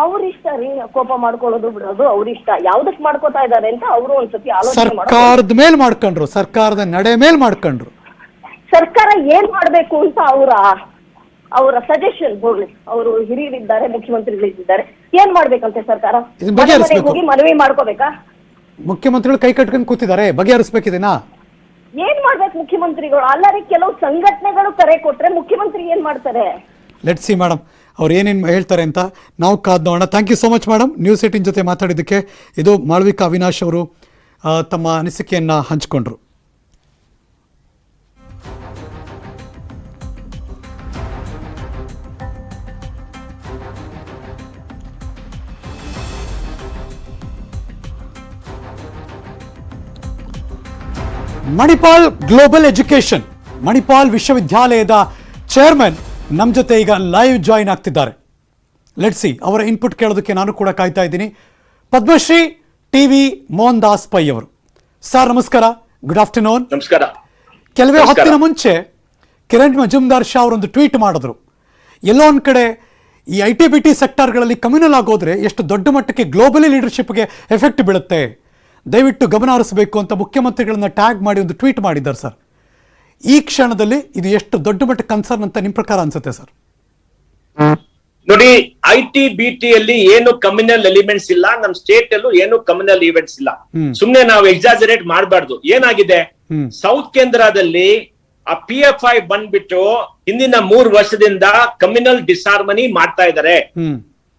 ಅವ್ರಿಷ್ಟ ರೀ, ಕೋಪ ಮಾಡ್ಕೊಳ್ಳೋದು ಬಿಡೋದು ಅವ್ರಿಷ್ಟ. ಯಾವ್ದಕ್ ಮಾಡ್ಕೋತಾ ಇದಾರೆ ಅಂತ ಅವರು ಒಂದ್ಸತಿ ಆಲೋಚನೆ ಸರ್ಕಾರದ ಮೇಲ್ ಮಾಡ್ಕೊಂಡ್ರು, ಸರ್ಕಾರದ ನಡೆ ಮೇಲ್ ಮಾಡ್ಕೊಂಡ್ರು. ಸರ್ಕಾರ ಏನ್ ಮಾಡ್ಬೇಕು ಅಂತ ಅವರ ಸಜೆಷನ್ ಹೋಗ್ಲಿ. ಅವರು ಹಿರಿಯರಿದ್ದಾರೆ, ಮುಖ್ಯಮಂತ್ರಿಗಳಿದ್ದಾರೆ, ಏನ್ ಮಾಡ್ಬೇಕಂತೆ ಸರ್ಕಾರ? ಹೋಗಿ ಮನವಿ ಮಾಡ್ಕೋಬೇಕಾ? ಮುಖ್ಯಮಂತ್ರಿಗಳು ಕೈ ಕಟ್ಕೊಂಡು ಕೂತಿದ್ದಾರೆ, ಬಗೆಹರಿಸ್ಬೇಕಿದೇನಾ? ಏನ್ ಮಾಡ್ಬೇಕು ಮುಖ್ಯಮಂತ್ರಿಗಳು? ಅಲ್ಲರಿ, ಕೆಲವು ಸಂಘಟನೆಗಳು ಕರೆ ಕೊಟ್ರೆ ಮುಖ್ಯಮಂತ್ರಿ ಏನ್ ಮಾಡ್ತಾರೆ? ಲೆಟ್ಸ್ ಸಿ ಮೇಡಮ್ ಅವ್ರು ಏನೇನು ಹೇಳ್ತಾರೆ ಅಂತ ನಾವು ಕಾದ್ ನೋಡೋಣ. Thank you so much madam, news 18 ಜೊತೆ ಮಾತಾಡಿದ್ದಕ್ಕೆ. ಇದು ಮಾಳವಿಕಾ ಅವಿನಾಶ್ ಅವರು ತಮ್ಮ ಅನಿಸಿಕೆಯನ್ನು ಹಂಚಿಕೊಂಡ್ರು. ಮಣಿಪಾಲ್ ಗ್ಲೋಬಲ್ ಎಜುಕೇಶನ್, ಮಣಿಪಾಲ್ ವಿಶ್ವವಿದ್ಯಾಲಯದ ಚೇರ್ಮನ್ ನಮ್ಮ ಜೊತೆ ಈಗ ಲೈವ್ ಜಾಯಿನ್ ಆಗ್ತಿದ್ದಾರೆ. ಲೆಟ್ಸ್ ಸಿ ಅವರ ಇನ್ಪುಟ್ ಕೇಳೋದಕ್ಕೆ ನಾನು ಕೂಡ ಕಾಯ್ತಾ ಇದ್ದೀನಿ. ಪದ್ಮಶ್ರೀ TV ಮೋಹನ್ ದಾಸ್ ಪೈ ಅವರು. ಸರ್ ನಮಸ್ಕಾರ, ಗುಡ್ ಆಫ್ಟರ್ನೂನ್. ನಮಸ್ಕಾರ. ಕೆಲವೇ ಹೊತ್ತಿನ ಮುಂಚೆ ಕಿರಣ್ ಮಜುಮ್ದಾರ್ ಶಾ ಅವರೊಂದು ಟ್ವೀಟ್ ಮಾಡಿದ್ರು. ಎಲ್ಲೋ ಒಂದು ಕಡೆ ಈ IT-BT ಸೆಕ್ಟರ್ಗಳಲ್ಲಿ ಕಮ್ಯುನಲ್ ಆಗೋದ್ರೆ ಎಷ್ಟು ದೊಡ್ಡ ಮಟ್ಟಕ್ಕೆ ಗ್ಲೋಬಲಿ ಲೀಡರ್ಶಿಪ್ಗೆ ಎಫೆಕ್ಟ್ ಬೀಳುತ್ತೆ, ದಯವಿಟ್ಟು ಗಮನ ಹರಿಸಬೇಕು ಅಂತ ಮುಖ್ಯಮಂತ್ರಿಗಳನ್ನ ಟ್ಯಾಗ್ ಮಾಡಿ ಒಂದು ಟ್ವೀಟ್ ಮಾಡಿದ್ದಾರೆ ಸರ್. ಈ ಕ್ಷಣದಲ್ಲಿ ಇದು ಎಷ್ಟು ದೊಡ್ಡ ಮಟ್ಟ ಕನ್ಸರ್ನ್ ಅಂತ ನಿಮ್ ಪ್ರಕಾರ ಅನ್ಸುತ್ತೆ ಸರ್? ನೋಡಿ, IT-BT ಅಲ್ಲಿ ಏನು ಕಮ್ಯುನಲ್ ಎಲಿಮೆಂಟ್ಸ್ ಇಲ್ಲ, ನಮ್ ಸ್ಟೇಟ್ ಅಲ್ಲೂ ಏನು ಕಮ್ಯುನಲ್ ಇವೆಂಟ್ಸ್ ಇಲ್ಲ. ಸುಮ್ನೆ ನಾವು ಎಕ್ಸಾಜರೇಟ್ ಮಾಡಬಾರ್ದು. ಏನಾಗಿದೆ, ಸೌತ್ ಕೇಂದ್ರದಲ್ಲಿ ಆ PFI ಬಂದ್ಬಿಟ್ಟು ಹಿಂದಿನ 3 ವರ್ಷದಿಂದ ಕಮ್ಯುನಲ್ ಡಿಸಾರ್ಮನಿ ಮಾಡ್ತಾ ಇದ್ದಾರೆ.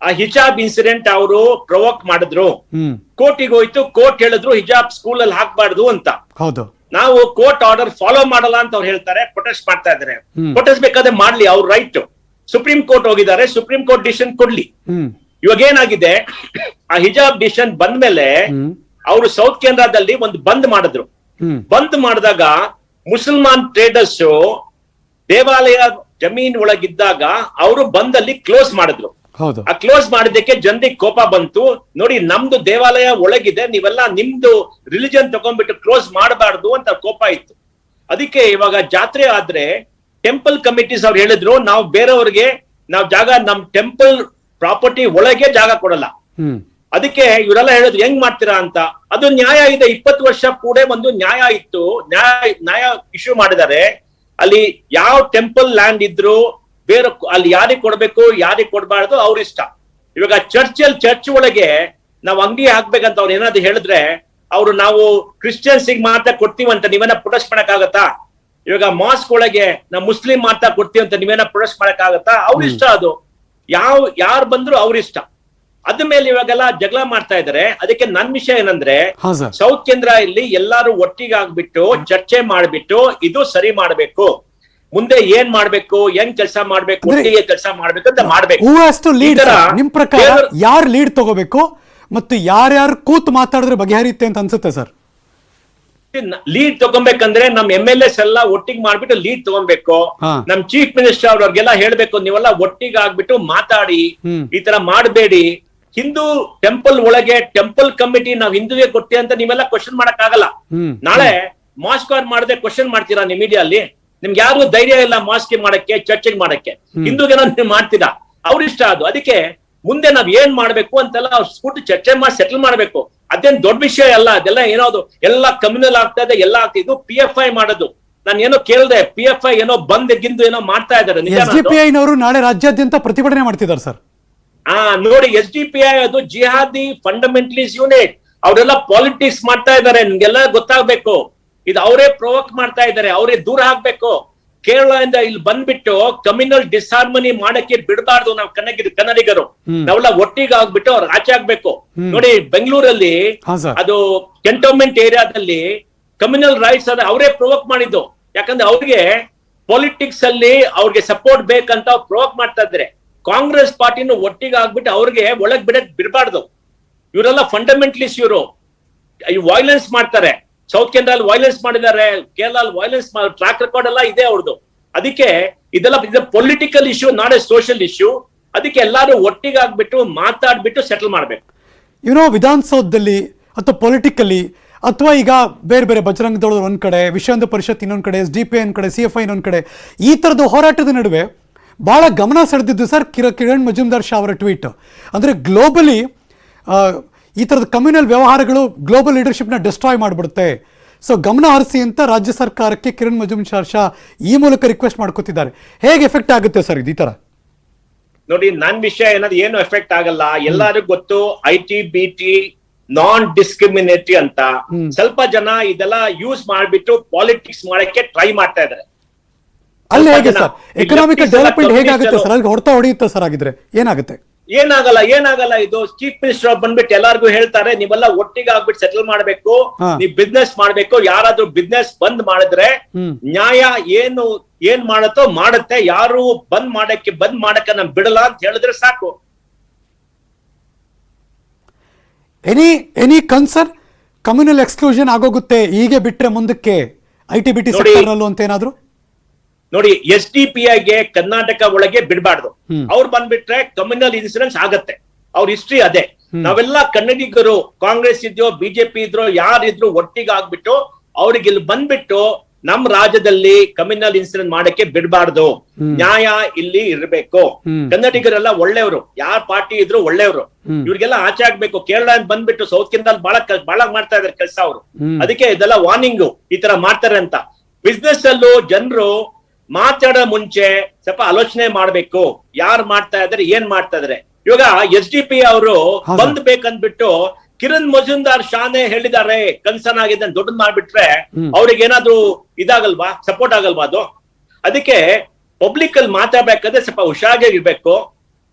ಆ ಹಿಜಾಬ್ ಇನ್ಸಿಡೆಂಟ್ ಅವರು ಪ್ರವೋಕ್ ಮಾಡಿದ್ರು, ಕೋರ್ಟಿಗೆ ಹೋಯ್ತು, ಕೋರ್ಟ್ ಹೇಳಿದ್ರು ಹಿಜಾಬ್ ಸ್ಕೂಲ್ ಅಲ್ಲಿ ಹಾಕ್ಬಾರ್ದು ಅಂತ. ಹೌದು, ನಾವು ಕೋರ್ಟ್ ಆರ್ಡರ್ ಫಾಲೋ ಮಾಡಲ್ಲ ಅಂತ ಅವ್ರು ಹೇಳ್ತಾರೆ, ಪ್ರೊಟೆಸ್ಟ್ ಮಾಡ್ತಾ ಇದ್ದಾರೆ. ಪ್ರೊಟೆಸ್ಟ್ ಬೇಕಾದ್ರೆ ಮಾಡ್ಲಿ, ಅವ್ರ ರೈಟ್. ಸುಪ್ರೀಂ ಕೋರ್ಟ್ ಹೋಗಿದ್ದಾರೆ, ಸುಪ್ರೀಂ ಕೋರ್ಟ್ ಡಿಸಿಷನ್ ಕೊಡ್ಲಿ. ಇವಾಗ ಏನಾಗಿದೆ, ಆ ಹಿಜಾಬ್ ಡಿಸಿಷನ್ ಬಂದ್ಮೇಲೆ ಅವರು ಸೌತ್ ಕೇಂದ್ರದಲ್ಲಿ ಒಂದು ಬಂದ್ ಮಾಡಿದ್ರು. ಬಂದ್ ಮಾಡಿದಾಗ ಮುಸಲ್ಮಾನ್ ಟ್ರೇಡರ್ಸ್ ದೇವಾಲಯ ಜಮೀನ್ ಒಳಗಿದ್ದಾಗ ಅವರು ಬಂದಲ್ಲಿ ಕ್ಲೋಸ್ ಮಾಡಿದ್ರು. ಆ ಕ್ಲೋಸ್ ಮಾಡಿದ್ದಕ್ಕೆ ಜನರಿಗೆ ಕೋಪ ಬಂತು. ನೋಡಿ, ನಮ್ದು ದೇವಾಲಯ ಒಳಗಿದೆ, ನೀವೆಲ್ಲ ನಿಮ್ದು ರಿಲಿಜನ್ ತಗೊಂಡ್ಬಿಟ್ಟು ಕ್ಲೋಸ್ ಮಾಡಬಾರ್ದು ಅಂತ ಕೋಪ ಇತ್ತು. ಅದಕ್ಕೆ ಇವಾಗ ಜಾತ್ರೆ ಆದ್ರೆ ಟೆಂಪಲ್ ಕಮಿಟೀಸ್ ಅವ್ರು ಹೇಳಿದ್ರು, ನಾವು ಬೇರೆಯವ್ರಿಗೆ ನಾವು ಜಾಗ, ನಮ್ ಟೆಂಪಲ್ ಪ್ರಾಪರ್ಟಿ ಒಳಗೆ ಜಾಗ ಕೊಡಲ್ಲ. ಅದಕ್ಕೆ ಇವರೆಲ್ಲ ಹೇಳಿದ್ರು ಹೆಂಗ್ ಮಾಡ್ತೀರಾ ಅಂತ. ಅದು ನ್ಯಾಯ ಇದೆ, 20 ವರ್ಷ ಕೂಡ ಒಂದು ನ್ಯಾಯ ಇತ್ತು, ನ್ಯಾಯ ಇಶ್ಯೂ ಮಾಡಿದ್ದಾರೆ. ಅಲ್ಲಿ ಯಾವ ಟೆಂಪಲ್ ಲ್ಯಾಂಡ್ ಇದ್ರು ಬೇರೆ ಅಲ್ಲಿ ಯಾರಿಗೆ ಕೊಡ್ಬೇಕು ಯಾರಿಗೆ ಕೊಡ್ಬಾರ್ದು ಅವ್ರ ಇಷ್ಟ. ಇವಾಗ ಚರ್ಚ್ ಒಳಗೆ ನಾವು ಅಂಗಡಿ ಹಾಕ್ಬೇಕಂತ ಅವ್ರು ಏನಾದ್ರು ಹೇಳಿದ್ರೆ ಅವ್ರು ನಾವು ಕ್ರಿಶ್ಚಿಯನ್ಸಿಗೆ ಮಾತ್ರ ಕೊಡ್ತೀವಂತ ನೀವೇನ ಪ್ರೊಟೆಸ್ಟ್ ಮಾಡಕ್ಕಾಗತ್ತಾ? ಇವಾಗ ಮಾಸ್ಕ್ ಒಳಗೆ ನಾವು ಮುಸ್ಲಿಂ ಮಾತ್ರ ಕೊಡ್ತೀವಂತ ನೀವೇನ ಪ್ರೊಟೆಸ್ಟ್ ಮಾಡಕ್ಕಾಗತ್ತಾ? ಅವ್ರ ಇಷ್ಟ ಅದು. ಯಾರು ಬಂದ್ರು ಅವ್ರ ಇಷ್ಟ. ಅದ ಮೇಲೆ ಇವಾಗೆಲ್ಲ ಜಗಳ ಮಾಡ್ತಾ ಇದಾರೆ. ಅದಕ್ಕೆ ನನ್ ವಿಷಯ ಏನಂದ್ರೆ, ಸೌತ್ ಕೇಂದ್ರ ಇಲ್ಲಿ ಎಲ್ಲಾರು ಒಟ್ಟಿಗೆ ಆಗ್ಬಿಟ್ಟು ಚರ್ಚೆ ಮಾಡ್ಬಿಟ್ಟು ಇದು ಸರಿ ಮಾಡ್ಬೇಕು, ಮುಂದೆ ಏನ್ ಮಾಡ್ಬೇಕು, ಹೆಂಗ್ ಕೆಲಸ ಮಾಡ್ಬೇಕು, ಒಟ್ಟಿಗೆ ಕೆಲಸ ಮಾಡ್ಬೇಕು ಅಂತ ಮಾಡ್ಬೇಕು. ನಿಮ್ ಪ್ರಕಾರ ಯಾರು ಲೀಡ್ ತಗೋಬೇಕು? ಮತ್ತು ಯಾರ್ಯಾರು ಕೂತು ಮಾತಾಡಿದ್ರೆ ಬಗೆಹರಿಯುತ್ತೆ ಅಂತ ಅನ್ಸುತ್ತೆ ಸರ್? ಲೀಡ್ ತಗೊಬೇಕಂದ್ರೆ ನಮ್ MLAs ಎಲ್ಲ ಒಟ್ಟಿಗೆ ಮಾಡ್ಬಿಟ್ಟು ಲೀಡ್ ತಗೊಬೇಕು. ನಮ್ ಚೀಫ್ ಮಿನಿಸ್ಟರ್ ಅವ್ರಿಗೆಲ್ಲ ಹೇಳ್ಬೇಕು, ನೀವೆಲ್ಲ ಒಟ್ಟಿಗೆ ಆಗ್ಬಿಟ್ಟು ಮಾತಾಡಿ, ಈ ತರ ಮಾಡಬೇಡಿ. ಹಿಂದೂ ಟೆಂಪಲ್ ಒಳಗೆ ಟೆಂಪಲ್ ಕಮಿಟಿ ನಾವ್ ಹಿಂದೂಗೆ ಕೊಡ್ತೀವಿ ಅಂತ ನೀವೆಲ್ಲ ಕ್ವಶನ್ ಮಾಡಕ್ ಆಗಲ್ಲ. ನಾಳೆ ಮಾಸ್ಕ್ ಮಾಡದೆ ಕ್ವಶನ್ ಮಾಡ್ತೀರಾ ನಿಮ್ ಮೀಡಿಯಲ್ಲಿ? ನಿಮ್ಗೆ ಯಾರು ಧೈರ್ಯ ಇಲ್ಲ ಮಾಸ್ಕ್ ಮಾಡಕ್ಕೆ, ಚರ್ಚೆಗೆ ಮಾಡಕ್ಕೆ. ಹಿಂದೂಗೆನೋ ನೀವು ಮಾಡ್ತೀರಾ, ಅವ್ರ ಇಷ್ಟ ಅದು. ಅದಕ್ಕೆ ಮುಂದೆ ನಾವ್ ಏನ್ ಮಾಡ್ಬೇಕು ಅಂತೆಲ್ಲ ಕೂತು ಚರ್ಚೆ ಮಾಡಿ ಸೆಟಲ್ ಮಾಡ್ಬೇಕು. ಅದೇನ್ ದೊಡ್ಡ ವಿಷಯ ಅಲ್ಲ. ಅದೆಲ್ಲ ಏನೋದು ಎಲ್ಲ ಕಮ್ಯುನಲ್ ಆಗ್ತಾ ಇದೆ, ಎಲ್ಲ ಆಗ್ತಾ ಇದು PFI ಮಾಡೋದು. ನಾನು ಏನೋ ಕೇಳ್ದೆ, PFI ಏನೋ ಬಂದ್ ಗಿಂದು ಏನೋ ಮಾಡ್ತಾ ಇದಾರೆ. SDPI ನವರು ನಾಳೆ ರಾಜ್ಯಾದ್ಯಂತ ಪ್ರತಿಭಟನೆ ಮಾಡ್ತಿದ್ದಾರೆ ಸರ್. ನೋಡಿ, SDPI ಅದು ಜಿಹಾದಿ ಫಂಡಮೆಂಟಲಿಸ್ಟ್ ಯೂನಿಟ್. ಅವರೆಲ್ಲ ಪಾಲಿಟಿಕ್ಸ್ ಮಾಡ್ತಾ ಇದಾರೆ, ನಿಮ್ಗೆಲ್ಲ ಗೊತ್ತಾಗ್ಬೇಕು. ಇದು ಅವರೇ ಪ್ರೊವೋಕ್ ಮಾಡ್ತಾ ಇದಾರೆ, ಅವರೇ ದೂರ ಹಾಕ್ಬೇಕು. ಕೇರಳದಿಂದ ಇಲ್ಲಿ ಬಂದ್ಬಿಟ್ಟು ಕಮ್ಯುನಲ್ ಡಿಸ್ಹಾರ್ಮನಿ ಮಾಡಕ್ಕೆ ಬಿಡಬಾರ್ದು. ನಾವು ಕನ್ನಡಿಗರು ನಾವೆಲ್ಲ ಒಟ್ಟಿಗೆ ಆಗ್ಬಿಟ್ಟು ಅವ್ರು ಆಚೆ ಆಗ್ಬೇಕು. ನೋಡಿ, ಬೆಂಗಳೂರಲ್ಲಿ ಅದು ಕಂಟೋನ್ಮೆಂಟ್ ಏರಿಯಾದಲ್ಲಿ ಕಮ್ಯುನಲ್ ರೈಟ್ಸ್ ಅದ ಅವರೇ ಪ್ರೊವೋಕ್ ಮಾಡಿದ್ದು. ಯಾಕಂದ್ರೆ ಅವ್ರಿಗೆ ಪಾಲಿಟಿಕ್ಸ್ ಅಲ್ಲಿ ಅವ್ರಿಗೆ ಸಪೋರ್ಟ್ ಬೇಕಂತ ಅವ್ರು ಪ್ರೊವೋಕ್ ಮಾಡ್ತಾ ಇದ್ರೆ, ಕಾಂಗ್ರೆಸ್ ಪಾರ್ಟಿನ ಒಟ್ಟಿಗೆ ಆಗ್ಬಿಟ್ಟು ಅವ್ರಿಗೆ ಒಳಗ್ ಬಿಡಬಾರ್ದು. ಇವರೆಲ್ಲ ಫಂಡಮೆಂಟಲಿಸ್ಟ್, ಇವರು ವೈಲೆನ್ಸ್ ಮಾಡ್ತಾರೆ. ಸೌತ್ ಕೆನಡಾಲ್ ವೈಲೆನ್ಸ್ ಮಾಡಿದ್ದಾರೆ, ಕೇರಳ ವೈಲೆನ್ಸ್ ಟ್ರ್ಯಾಕ್ ರೆಕಾರ್ಡ್ ಎಲ್ಲ ಇದೆ ಅವ್ರದ್ದು. ಅದಕ್ಕೆ ಇದೆಲ್ಲ political issue, not A social issue. ಅದಕ್ಕೆ ಎಲ್ಲಾರು ಒಟ್ಟಿಗೆ ಆಗ್ಬಿಟ್ಟು ಮಾತಾಡ್ಬಿಟ್ಟು ಸೆಟಲ್ ಮಾಡ್ಬೇಕು. ವಿಧಾನಸೌಧದಲ್ಲಿ ಅಥವಾ ಪೊಲಿಟಿಕಲಿ, ಅಥವಾ ಈಗ ಬೇರೆ ಬೇರೆ ಬಜರಂಗ ದಳ ಒಂದ್ ಕಡೆ, ವಿಶ್ವ ಹಿಂದೂ ಪರಿಷತ್ ಇನ್ನೊಂದ್ ಕಡೆ, SDPI ಒಂದ್ ಕಡೆ, CFI ಇನ್ನೊಂದ್ ಕಡೆ, ಈ ತರದ ಹೋರಾಟದ ನಡುವೆ ಬಹಳ ಗಮನ ಸೆಳೆದಿದ್ದು ಸರ್ ಕಿರಣ್ ಮಜುಮ್ದಾರ್ ಶಾ ಅವರ ಟ್ವೀಟ್. ಅಂದ್ರೆ ಗ್ಲೋಬಲಿ ಈ ತರದ ಕಮ್ಯುನಲ್ ವ್ಯವಹಾರಗಳು ಗ್ಲೋಬಲ್ ಲೀಡರ್ಶಿಪ್ನ ಡಿಸ್ಟ್ರಾಯ್ ಮಾಡಿಬಿಡುತ್ತೆ. ಸೊ ಗಮನ ಹರಿಸಿ ಅಂತ ರಾಜ್ಯ ಸರ್ಕಾರಕ್ಕೆ ಕಿರಣ್ ಮಜುಮ್ದಾರ್ ಶಾ ಈ ಮೂಲಕ ರಿಕ್ವೆಸ್ಟ್ ಮಾಡ್ಕೊತಿದ್ದಾರೆ. ಹೇಗೆ ಎಫೆಕ್ಟ್ ಆಗುತ್ತೆ ಸರ್ ಇದು? ಈ ತರ ನೋಡಿ, ನನ್ ವಿಷಯ ಏನಾದ್ರು ಏನು ಎಫೆಕ್ಟ್ ಆಗಲ್ಲ. ಎಲ್ಲರಿಗೂ ಗೊತ್ತು IT BT ನಾನ್ ಡಿಸ್ಕ್ರಿಮಿನೇಟರಿ ಅಂತ. ಸ್ವಲ್ಪ ಜನ ಇದೆಲ್ಲ ಯೂಸ್ ಮಾಡ್ಬಿಟ್ಟು ಪಾಲಿಟಿಕ್ಸ್ ಮಾಡಕ್ಕೆ ಟ್ರೈ ಮಾಡ್ತಾ ಇದಾರೆ. ಅಲ್ಲಿ ಹೇಗೆ ಸರ್ ಎಕನಾಮಿಕ್ ಡೆವಲಪ್ಮೆಂಟ್ ಹೇಗಾಗುತ್ತೆ ಸರ್? ಅಲ್ಲಿ ಹೊಡೆತ ಹೊಡೆಯುತ್ತೆ ಸರ್. ಆಗಿದ್ರೆ ಏನಾಗುತ್ತೆ? ಏನಾಗಲ್ಲ. ಇದು ಚೀಫ್ ಮಿನಿಸ್ಟರ್ ಬಂದ್ಬಿಟ್ಟು ಎಲ್ಲಾರ್ಗು ಹೇಳ್ತಾರೆ, ನೀವೆಲ್ಲ ಒಟ್ಟಿಗೆ ಆಗ್ಬಿಟ್ಟು ಸೆಟಲ್ ಮಾಡ್ಬೇಕು, ನೀವ್ ಬಿಸ್ನೆಸ್ ಮಾಡ್ಬೇಕು. ಯಾರಾದ್ರೂ ಬಿಸ್ನೆಸ್ ಬಂದ್ ಮಾಡಿದ್ರೆ ನ್ಯಾಯ ಏನ್ ಮಾಡತ್ತೋ ಮಾಡುತ್ತೆ. ಯಾರು ಬಂದ್ ಮಾಡಕ್ಕೆ ನಾನ್ ಬಿಡಲ್ಲ ಅಂತ ಹೇಳಿದ್ರೆ ಸಾಕು. ಎನಿ ಕನ್ಸರ್ನ್ ಕಮ್ಯುನಲ್ ಎಕ್ಸ್ಕ್ಲೂಷನ್ ಆಗೋಗುತ್ತೆ ಹೀಗೆ ಬಿಟ್ರೆ ಮುಂದಕ್ಕೆ IT BT ಸೆಕ್ಟರ್ ನಲ್ಲೂ ಅಂತ ಏನಾದ್ರು? ನೋಡಿ, SDPIಗೆ ಕರ್ನಾಟಕ ಒಳಗೆ ಬಿಡಬಾರ್ದು. ಅವ್ರು ಬಂದ್ಬಿಟ್ರೆ ಕಮ್ಯುನಲ್ ಇನ್ಸಿಡೆನ್ಸ್ ಆಗತ್ತೆ. ಅವ್ರ ಹಿಸ್ಟ್ರಿ ಅದೇ. ನಾವೆಲ್ಲ ಕನ್ನಡಿಗರು, ಕಾಂಗ್ರೆಸ್ ಇದ್ಯೋ BJP ಇದ್ರೋ ಯಾರಿದ್ರು ಒಟ್ಟಿಗೆ ಆಗ್ಬಿಟ್ಟು ಅವ್ರಿಗೆ ಇಲ್ಲಿ ಬಂದ್ಬಿಟ್ಟು ನಮ್ ರಾಜ್ಯದಲ್ಲಿ ಕಮ್ಯುನಲ್ ಇನ್ಸಿಡೆನ್ಸ್ ಮಾಡಕ್ಕೆ ಬಿಡಬಾರ್ದು. ನ್ಯಾಯ ಇಲ್ಲಿ ಇರ್ಬೇಕು. ಕನ್ನಡಿಗರೆಲ್ಲ ಒಳ್ಳೆಯವರು, ಯಾರ್ ಪಾರ್ಟಿ ಇದ್ರು ಒಳ್ಳೆಯವರು. ಇವ್ರಿಗೆಲ್ಲ ಆಚೆ ಆಗ್ಬೇಕು. ಕೇರಳ ಬಂದ್ಬಿಟ್ಟು ಸೌತ್ ಕೆನಡಾಲ್ ಬಹಳ ಮಾಡ್ತಾ ಇದಾರೆ ಕೆಲಸ ಅವರು. ಅದಕ್ಕೆ ಇದೆಲ್ಲ ವಾರ್ನಿಂಗ್, ಈ ತರ ಮಾಡ್ತಾರೆ ಅಂತ. ಬಿಸ್ನೆಸ್ ಅಲ್ಲೂ ಜನರು ಮಾತಾಡೋ ಮುಂಚೆ ಸ್ವಲ್ಪ ಆಲೋಚನೆ ಮಾಡ್ಬೇಕು, ಯಾರು ಮಾಡ್ತಾ ಇದಾರೆ, ಏನ್ ಮಾಡ್ತಾ ಇದಾರೆ. ಇವಾಗ SDPI ಅವರು ಬಂದ್ ಬೇಕಂದ್ಬಿಟ್ಟು ಕಿರಣ್ ಮಜುಮ್ದಾರ್ ಶಾನೆ ಹೇಳಿದ್ದಾರೆ, ಕನ್ಸರ್ನ್ ಆಗಿದೆ ದೊಡ್ಡದ್ ಮಾಡ್ಬಿಟ್ರೆ ಅವ್ರಿಗೆ ಏನಾದ್ರು ಇದಾಗಲ್ವಾ, ಸಪೋರ್ಟ್ ಆಗಲ್ವಾ ಅದು? ಅದಕ್ಕೆ ಪಬ್ಲಿಕ್ ಅಲ್ಲಿ ಮಾತಾಡ್ಬೇಕಾದ್ರೆ ಸ್ವಲ್ಪ ಹುಷಾರಾಗಿರ್ಬೇಕು,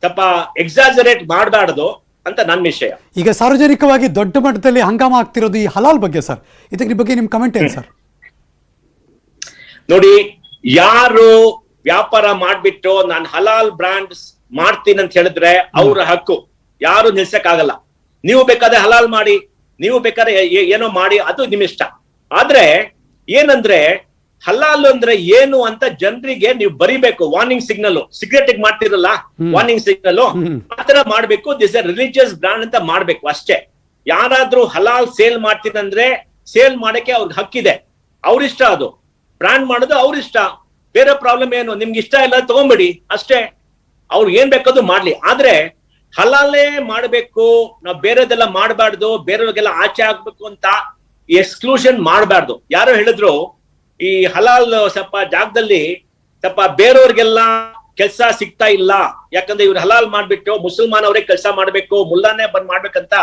ಸ್ವಲ್ಪ ಎಕ್ಸಾಜರೇಟ್ ಮಾಡಬಾರ್ದು ಅಂತ ನನ್ನ ವಿಷಯ. ಈಗ ಸಾರ್ವಜನಿಕವಾಗಿ ದೊಡ್ಡ ಮಟ್ಟದಲ್ಲಿ ಹಂಗಾಮ ಆಗ್ತಿರೋದು ಈ ಹಲಾಲ್ ಬಗ್ಗೆ ಸರ್, ಇದಕ್ಕೆ ಬಗ್ಗೆ ನಿಮ್ ಕಮೆಂಟ್ ಏನ್ ಸರ್? ನೋಡಿ, ಯಾರು ವ್ಯಾಪಾರ ಮಾಡ್ಬಿಟ್ಟು ನಾನು ಹಲಾಲ್ ಬ್ರಾಂಡ್ಸ್ ಮಾಡ್ತೀನಿ ಅಂತ ಹೇಳಿದ್ರೆ ಅವ್ರ ಹಕ್ಕು, ಯಾರು ನಿಲ್ಸಕ್ ಆಗಲ್ಲ. ನೀವು ಬೇಕಾದ್ರೆ ಹಲಾಲ್ ಮಾಡಿ, ನೀವು ಬೇಕಾದ್ರೆ ಏನೋ ಮಾಡಿ, ಅದು ನಿಮ್ ಇಷ್ಟ. ಆದ್ರೆ ಏನಂದ್ರೆ ಹಲಾಲ್ ಅಂದ್ರೆ ಏನು ಅಂತ ಜನರಿಗೆ ನೀವು ಬರಿಬೇಕು. ವಾರ್ನಿಂಗ್ ಸಿಗ್ನಲ್, ಸಿಗರೇಟ್ ಮಾಡ್ತಿರಲ್ಲ ವಾರ್ನಿಂಗ್ ಸಿಗ್ನಲ್, ಆತರ ಮಾಡ್ಬೇಕು. ದಿಸ್ ಎ ರಿಲಿಜಿಯಸ್ ಬ್ರಾಂಡ್ ಅಂತ ಮಾಡ್ಬೇಕು ಅಷ್ಟೇ. ಯಾರಾದ್ರೂ ಹಲಾಲ್ ಸೇಲ್ ಮಾಡ್ತೀನಂದ್ರೆ ಸೇಲ್ ಮಾಡಕ್ಕೆ ಅವ್ರಿಗೆ ಹಕ್ಕಿದೆ, ಅವ್ರಿಷ್ಟ. ಅದು ಬ್ರಾಂಡ್ ಮಾಡೋದು ಅವ್ರ ಇಷ್ಟ. ಬೇರೆ ಪ್ರಾಬ್ಲಮ್ ಏನು? ನಿಮ್ಗೆ ಇಷ್ಟ ಇಲ್ಲ ತಗೊಂಬಿಡಿ ಅಷ್ಟೇ. ಅವ್ರು ಏನ್ ಬೇಕಾದ್ರು ಮಾಡ್ಲಿ, ಆದ್ರೆ ಹಲಾಲೇ ಮಾಡ್ಬೇಕು. ನಾವು ಬೇರೆದೆಲ್ಲ ಮಾಡಬಾರ್ದು, ಬೇರೆಯವ್ರಿಗೆಲ್ಲ ಆಚೆ ಆಗ್ಬೇಕು ಅಂತ ಎಕ್ಸ್ಕ್ಲೂಷನ್ ಮಾಡಬಾರ್ದು. ಯಾರೋ ಹೇಳಿದ್ರು ಈ ಹಲಾಲ್ ಸ್ವಲ್ಪ ಜಾಗದಲ್ಲಿ ಸ್ವಲ್ಪ ಬೇರೆಯವ್ರಿಗೆಲ್ಲ ಕೆಲಸ ಸಿಗ್ತಾ ಇಲ್ಲ, ಯಾಕಂದ್ರೆ ಇವ್ರು ಹಲಾಲ್ ಮಾಡ್ಬಿಟ್ಟು ಮುಸಲ್ಮಾನ್ ಅವರೇ ಕೆಲಸ ಮಾಡ್ಬೇಕು, ಮುಲ್ಲಾನೇ ಬಂದ್ ಮಾಡ್ಬೇಕಂತ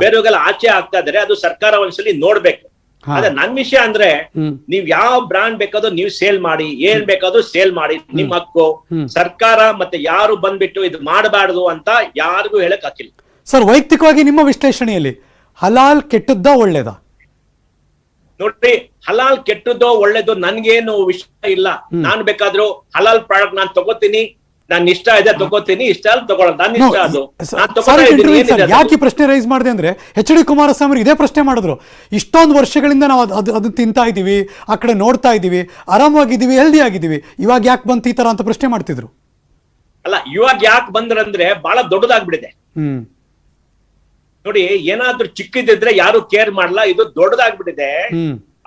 ಬೇರೆಯವ್ರಿಗೆಲ್ಲ ಆಚೆ ಆಗ್ತಾ ಇದಾರೆ. ಅದು ಸರ್ಕಾರ ಒಂದ್ಸಲಿ ನೋಡ್ಬೇಕು. ಅದೇ ನನ್ ವಿಷಯ ಅಂದ್ರೆ, ನೀವ್ ಯಾವ ಬ್ರಾಂಡ್ ಬೇಕಾದ್ರೂ ನೀವು ಸೇಲ್ ಮಾಡಿ, ಏನ್ ಬೇಕಾದ್ರೂ ಸೇಲ್ ಮಾಡಿ, ನಿಮ್ ಹಕ್ಕು. ಸರ್ಕಾರ ಮತ್ತೆ ಯಾರು ಬಂದ್ಬಿಟ್ಟು ಇದು ಮಾಡಬಾರ್ದು ಅಂತ ಯಾರಿಗೂ ಹೇಳಕ್ ಹಾಕಿಲ್ಲ. ಸರ್, ವೈಯಕ್ತಿಕವಾಗಿ ನಿಮ್ಮ ವಿಶ್ಲೇಷಣೆಯಲ್ಲಿ ಹಲಾಲ್ ಕೆಟ್ಟದ್ದಾ ಒಳ್ಳೇದಾ? ನೋಡ್ರಿ, ಹಲಾಲ್ ಕೆಟ್ಟದ್ದೋ ಒಳ್ಳೇದು ನನ್ಗೇನು ವಿಷಯ ಇಲ್ಲ. ನಾನ್ ಬೇಕಾದ್ರೂ ಹಲಾಲ್ ಪ್ರಾಡಕ್ಟ್ ನಾನ್ ತಗೋತೀನಿ, ನನ್ ಇಷ್ಟ ಇದೆ ತಗೋತೀನಿ, ಇಷ್ಟ ಅಲ್ಲ ತಗೊಳ್ಳೋದು, ನನ್ನ ಇಷ್ಟ ಅದು. ನಾನ್ ತಗೊಳ್ತಾ Sorry to ಇದ್ದೀನಿ, intervene, sir. ಏನಿದೆ ಅದು? ಯಾಕೆ ಈ ಪ್ರಶ್ನೆ ರೈಸ್ ಮಾಡಿದೆ ಅಂದ್ರೆ HD ಕುಮಾರಸ್ವಾಮಿ ಇದೇ ಪ್ರಶ್ನೆ ಮಾಡಿದ್ರು. ಇಷ್ಟೊಂದು ವರ್ಷಗಳಿಂದ ನಾವು ಅದು ತಿಂತಾ ಇದೀವಿ, ಆ ಕಡೆ ನೋಡ್ತಾ ಇದೀವಿ, ಆರಾಮಾಗಿದ್ದೀವಿ, ಹೆಲ್ದಿ ಆಗಿದ್ದೀವಿ, ಇವಾಗ ಯಾಕೆ ಬಂತು ಈ ತರ ಅಂತ ಪ್ರಶ್ನೆ ಮಾಡ್ತಿದ್ರು. ಅಲ್ಲ, ಇವಾಗ ಯಾಕೆ ಬಂದ್ರಂದ್ರೆ ಬಹಳ ದೊಡ್ಡದಾಗ್ಬಿಟ್ಟಿದೆ. ನೋಡಿ, ಏನಾದ್ರೂ ಚಿಕ್ಕದಿದ್ರೆ ಯಾರು ಕೇರ್ ಮಾಡಲ್ಲ, ಇದು ದೊಡ್ಡದಾಗ್ಬಿಟ್ಟಿದೆ.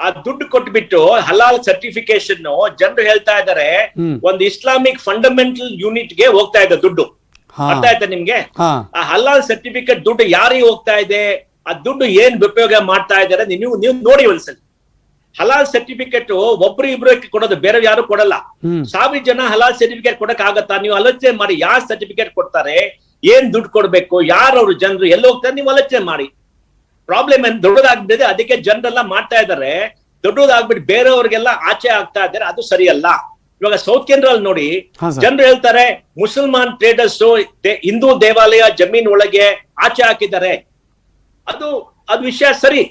ಆ ದುಡ್ಡು ಕೊಟ್ಬಿಟ್ಟು ಹಲಾಲ್ ಸರ್ಟಿಫಿಕೇಶನ್ ಜನರು ಹೇಳ್ತಾ ಇದಾರೆ ಒಂದು ಇಸ್ಲಾಮಿಕ್ ಫಂಡಮೆಂಟಲ್ ಯೂನಿಟ್ ಗೆ ಹೋಗ್ತಾ ಇದೆ ದುಡ್ಡು. ಅರ್ಥ ಆಯ್ತಾ ನಿಮ್ಗೆ? ಆ ಹಲಾಲ್ ಸರ್ಟಿಫಿಕೇಟ್ ದುಡ್ಡು ಯಾರಿಗೆ ಹೋಗ್ತಾ ಇದೆ, ಆ ದುಡ್ಡು ಏನ್ ಉಪಯೋಗ ಮಾಡ್ತಾ ಇದಾರೆ ನೀವು ನೋಡಿ ಒಂದ್ಸಲಿ. ಹಲಾಲ್ ಸರ್ಟಿಫಿಕೇಟ್ ಒಬ್ರು ಇಬ್ರು ಕೊಡೋದು, ಬೇರೆ ಯಾರು ಕೊಡಲ್ಲ. 1000 ಜನ ಹಲಾಲ್ ಸರ್ಟಿಫಿಕೇಟ್ ಕೊಡಕ್ ಆಗತ್ತಾ? ನೀವು ಆಲೋಚನೆ ಮಾಡಿ, ಯಾರು ಸರ್ಟಿಫಿಕೇಟ್ ಕೊಡ್ತಾರೆ, ಏನ್ ದುಡ್ಡು ಕೊಡ್ಬೇಕು, ಯಾರವ್ರು ಜನರು, ಎಲ್ಲಿ ಹೋಗ್ತಾರೆ, ನೀವು ಆಲೋಚನೆ ಮಾಡಿ. ಪ್ರಾಬ್ಲಮ್ ಏನ್ ದೊಡ್ಡದಾಗ್ಬಿಟ್ಟಿದೆ, ಅದಕ್ಕೆ ಜನರೆಲ್ಲ ಮಾಡ್ತಾ ಇದಾರೆ. ದೊಡ್ಡದಾಗ್ಬಿಟ್ಟು ಬೇರೆಯವ್ರಿಗೆಲ್ಲ ಆಚೆ ಆಗ್ತಾ ಇದ್ದಾರೆ, ಅದು ಸರಿಯಲ್ಲ. ಇವಾಗ ಸೌತ್ ಕೇಂದ್ರಲ್ಲಿ ನೋಡಿ, ಜನರು ಹೇಳ್ತಾರೆ ಮುಸಲ್ಮಾನ್ ಟ್ರೇಡರ್ಸ್ ಹಿಂದೂ ದೇವಾಲಯ ಜಮೀನ್ ಒಳಗೆ ಆಚೆ ಹಾಕಿದ್ದಾರೆ. ಅದು ವಿಷಯ ಸರಿ,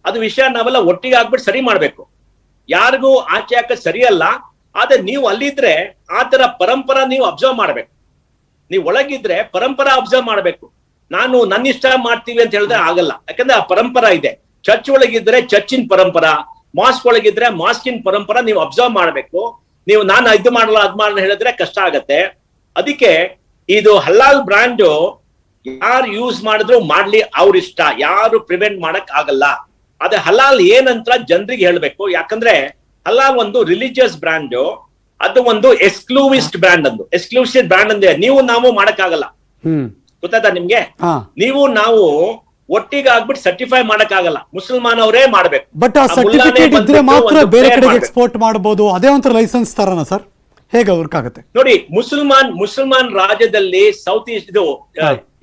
ಅದು ವಿಷಯ ನಾವೆಲ್ಲ ಒಟ್ಟಿಗೆ ಆಗ್ಬಿಟ್ಟು ಸರಿ ಮಾಡ್ಬೇಕು. ಯಾರಿಗೂ ಆಚೆ ಹಾಕೋದ್ ಸರಿಯಲ್ಲ. ಆದ್ರೆ ನೀವು ಅಲ್ಲಿದ್ರೆ ಆ ತರ ಪರಂಪರಾ ನೀವು ಅಬ್ಸರ್ವ್ ಮಾಡ್ಬೇಕು. ನೀವು ಒಳಗಿದ್ರೆ ಪರಂಪರಾ ಅಬ್ಸರ್ವ್ ಮಾಡ್ಬೇಕು. ನಾನು ನನ್ನ ಇಷ್ಟ ಮಾಡ್ತೀವಿ ಅಂತ ಹೇಳಿದ್ರೆ ಆಗಲ್ಲ, ಯಾಕಂದ್ರೆ ಆ ಪರಂಪರಾ ಇದೆ. ಚರ್ಚ್ ಒಳಗಿದ್ರೆ ಚರ್ಚಿನ ಪರಂಪರಾ, ಮಾಸ್ಕ್ ಒಳಗಿದ್ರೆ ಮಾಸ್ಕಿನ ಪರಂಪರಾ ನೀವು ಅಬ್ಸರ್ವ್ ಮಾಡ್ಬೇಕು. ನೀವು ನಾನು ಇದು ಮಾಡಲ್ಲ ಅದ್ ಮಾಡಲ್ಲ ಹೇಳಿದ್ರೆ ಕಷ್ಟ ಆಗತ್ತೆ. ಅದಕ್ಕೆ ಇದು ಹಲಾಲ್ ಬ್ರ್ಯಾಂಡ್ ಯಾರು ಯೂಸ್ ಮಾಡಿದ್ರು ಮಾಡ್ಲಿ, ಅವ್ರ ಇಷ್ಟ, ಯಾರು ಪ್ರಿವೆಂಟ್ ಮಾಡಕ್ ಆಗಲ್ಲ. ಅದೇ ಹಲಾಲ್ ಏನಂತ ಜನರಿಗೆ ಹೇಳ್ಬೇಕು. ಯಾಕಂದ್ರೆ ಹಲಾಲ್ ಒಂದು ರಿಲಿಜಿಯಸ್ ಬ್ರ್ಯಾಂಡ್, ಅದು ಒಂದು ಎಕ್ಸ್ಕ್ಲೂಸಿವ್ ಬ್ರ್ಯಾಂಡ್. ಎಕ್ಸ್ಕ್ಲೂಸಿವ್ ಬ್ರ್ಯಾಂಡ್ ಅಂದ್ರೆ ನೀವು ನಾವು ಮಾಡಕ್ ಆಗಲ್ಲ. ಗೊತ್ತಾಯ್ತಾ ನಿಮ್ಗೆ? ನೀವು ನಾವು ಒಟ್ಟಿಗೆ ಆಗ್ಬಿಟ್ಟು ಸರ್ಟಿಫೈ ಮಾಡಕ್ ಆಗಲ್ಲ, ಮುಸಲ್ಮಾನ್ ಅವರೇ ಮಾಡ್ಬೇಕು. ಬಟ್ ಆ ಸರ್ಟಿಫಿಕೇಟ್ ಇದ್ರೆ ಮಾತ್ರ ಬೇರೆ ಕಡೆಗೆ ಎಕ್ಸ್ಪೋರ್ಟ್ ಮಾಡಬಹುದು, ಅದೇ ಒಂಥರ ಲೈಸೆನ್ಸ್ ತರನ ಸರ್? ಹೇಗೆ ವರ್ಕ್ ಆಗುತ್ತೆ ನೋಡಿ? ಮುಸಲ್ಮಾನ್ ರಾಜ್ಯದಲ್ಲಿ ಸೌತ್ ಈಸ್ಟ್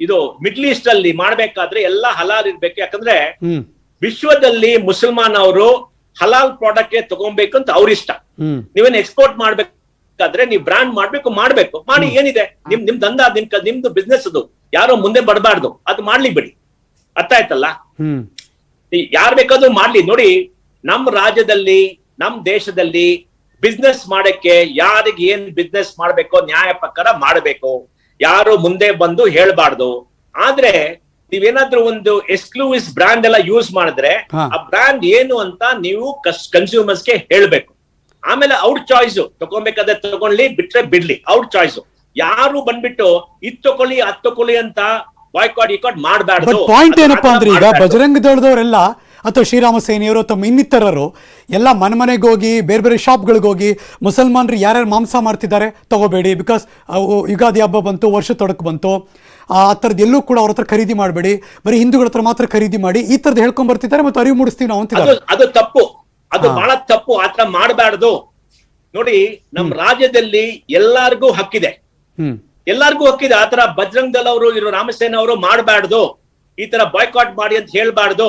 ಇದು ಮಿಡ್ಲ್ ಈಸ್ಟ್ ಅಲ್ಲಿ ಮಾಡ್ಬೇಕಾದ್ರೆ ಎಲ್ಲ ಹಲಾಲ್ ಇರ್ಬೇಕು. ಯಾಕಂದ್ರೆ ವಿಶ್ವದಲ್ಲಿ ಮುಸಲ್ಮಾನ್ ಅವರು ಹಲಾಲ್ ಪ್ರಾಡಕ್ಟ್ ತಗೊಬೇಕು ಅಂತ ಅವ್ರ ಇಷ್ಟ. ನೀವೇನ್ ಎಕ್ಸ್ಪೋರ್ಟ್ ಮಾಡ್ಬೇಕಾದ್ರೆ ನೀವು ಬ್ರಾಂಡ್ ಮಾಡ್ಬೇಕು ಮಾಡಿ. ಏನಿದೆ ನಿಮ್ ದಂಧ, ನಿಮ್ದು ಬಿಸ್ನೆಸ್ ಅದು, ಯಾರೋ ಮುಂದೆ ಬರಬಾರ್ದು, ಅದು ಮಾಡ್ಲಿ ಬಿಡಿ. ಅರ್ಥ ಆಯ್ತಲ್ಲ? ಯಾರ್ ಬೇಕಾದ್ರೂ ಮಾಡ್ಲಿ. ನೋಡಿ, ನಮ್ ರಾಜ್ಯದಲ್ಲಿ ನಮ್ ದೇಶದಲ್ಲಿ ಬಿಸ್ನೆಸ್ ಮಾಡಕ್ಕೆ ಯಾರಿಗೆ ಏನ್ ಬಿಸ್ನೆಸ್ ಮಾಡ್ಬೇಕೋ ನ್ಯಾಯ ಪ್ರಕಾರ ಮಾಡಬೇಕು, ಯಾರು ಮುಂದೆ ಬಂದು ಹೇಳ್ಬಾರ್ದು. ಆದ್ರೆ ನೀವೇನಾದ್ರೂ ಒಂದು ಎಕ್ಸ್ಕ್ಲೂಸಿವ್ ಬ್ರ್ಯಾಂಡ್ ಎಲ್ಲ ಯೂಸ್ ಮಾಡಿದ್ರೆ ಆ ಬ್ರ್ಯಾಂಡ್ ಏನು ಅಂತ ನೀವು ಕನ್ಸ್ಯೂಮರ್ಸ್ಗೆ ಹೇಳ್ಬೇಕು. ಆಮೇಲೆ ಅವ್ರ ಚಾಯ್ಸ್, ತಗೊಬೇಕಾದ್ರೆ ತಗೊಳ್ಳಿ, ಬಿಟ್ರೆ ಬಿಡ್ಲಿ, ಅವ್ರ ಚಾಯ್ಸ್. ಯಾರು ಬಂದ್ಬಿಟ್ಟು ಇದ್ ತಗೊಳ್ಳಿ ಅದ್ ತಗೊಳ್ಳಿ ಅಂತ ಬಾಯ್ಕಾಟ್ ಮಾಡಬಾರ್ದು. ಪಾಯಿಂಟ್ ಏನಪ್ಪಾ ಅಂದ್ರೆ, ಈಗ ಬಜರಂಗ ದಳದವರೆಲ್ಲ ಅಥವಾ ಶ್ರೀರಾಮ ಸೇನೆಯವರು ಅಥವಾ ಇನ್ನಿತರರು ಎಲ್ಲ ಮನೆಗೆ ಹೋಗಿ ಬೇರೆ ಶಾಪ್ಗಳಿಗೆ ಹೋಗಿ ಮುಸಲ್ಮಾನರು ಯಾರ್ಯಾರು ಮಾಂಸ ಮಾಡ್ತಿದ್ದಾರೆ ತಗೋಬೇಡಿ, ಬಿಕಾಸ್ ಯುಗಾದಿ ಹಬ್ಬ ಬಂತು, ವರ್ಷ ತೊಡಕು ಬಂತು, ಆ ಥರದ್ದು ಎಲ್ಲೂ ಕೂಡ ಅವ್ರ ಹತ್ರ ಖರೀದಿ ಮಾಡಬೇಡಿ, ಬರೀ ಹಿಂದೂಗಳ ಹತ್ರ ಮಾತ್ರ ಖರೀದಿ ಮಾಡಿ, ಈ ಥರದ್ದು ಹೇಳ್ಕೊಂಡ್ ಬರ್ತಿದ್ದಾರೆ ಮತ್ತು ಅರಿವು ಮೂಡಿಸ್ತೀವಿ ನಾವು ಅಂತಿದ್ದಾರೆ. ಅದು ತಪ್ಪು, ಅದು ಬಹಳ ತಪ್ಪು. ಆತರ ಮಾಡಬಾರ್ದು. ನೋಡಿ, ನಮ್ ರಾಜ್ಯದಲ್ಲಿ ಎಲ್ಲಾರ್ಗೂ ಹಕ್ಕಿದೆ, ಆತರ ಬಜರಂಗ್ ದಳ ಅವರು ಇರೋ ರಾಮಸೇನ ಅವರು ಮಾಡಬಾರ್ದು, ಈ ತರ ಬಾಯ್ಕಾಟ್ ಮಾಡಿ ಅಂತ ಹೇಳ್ಬಾರ್ದು.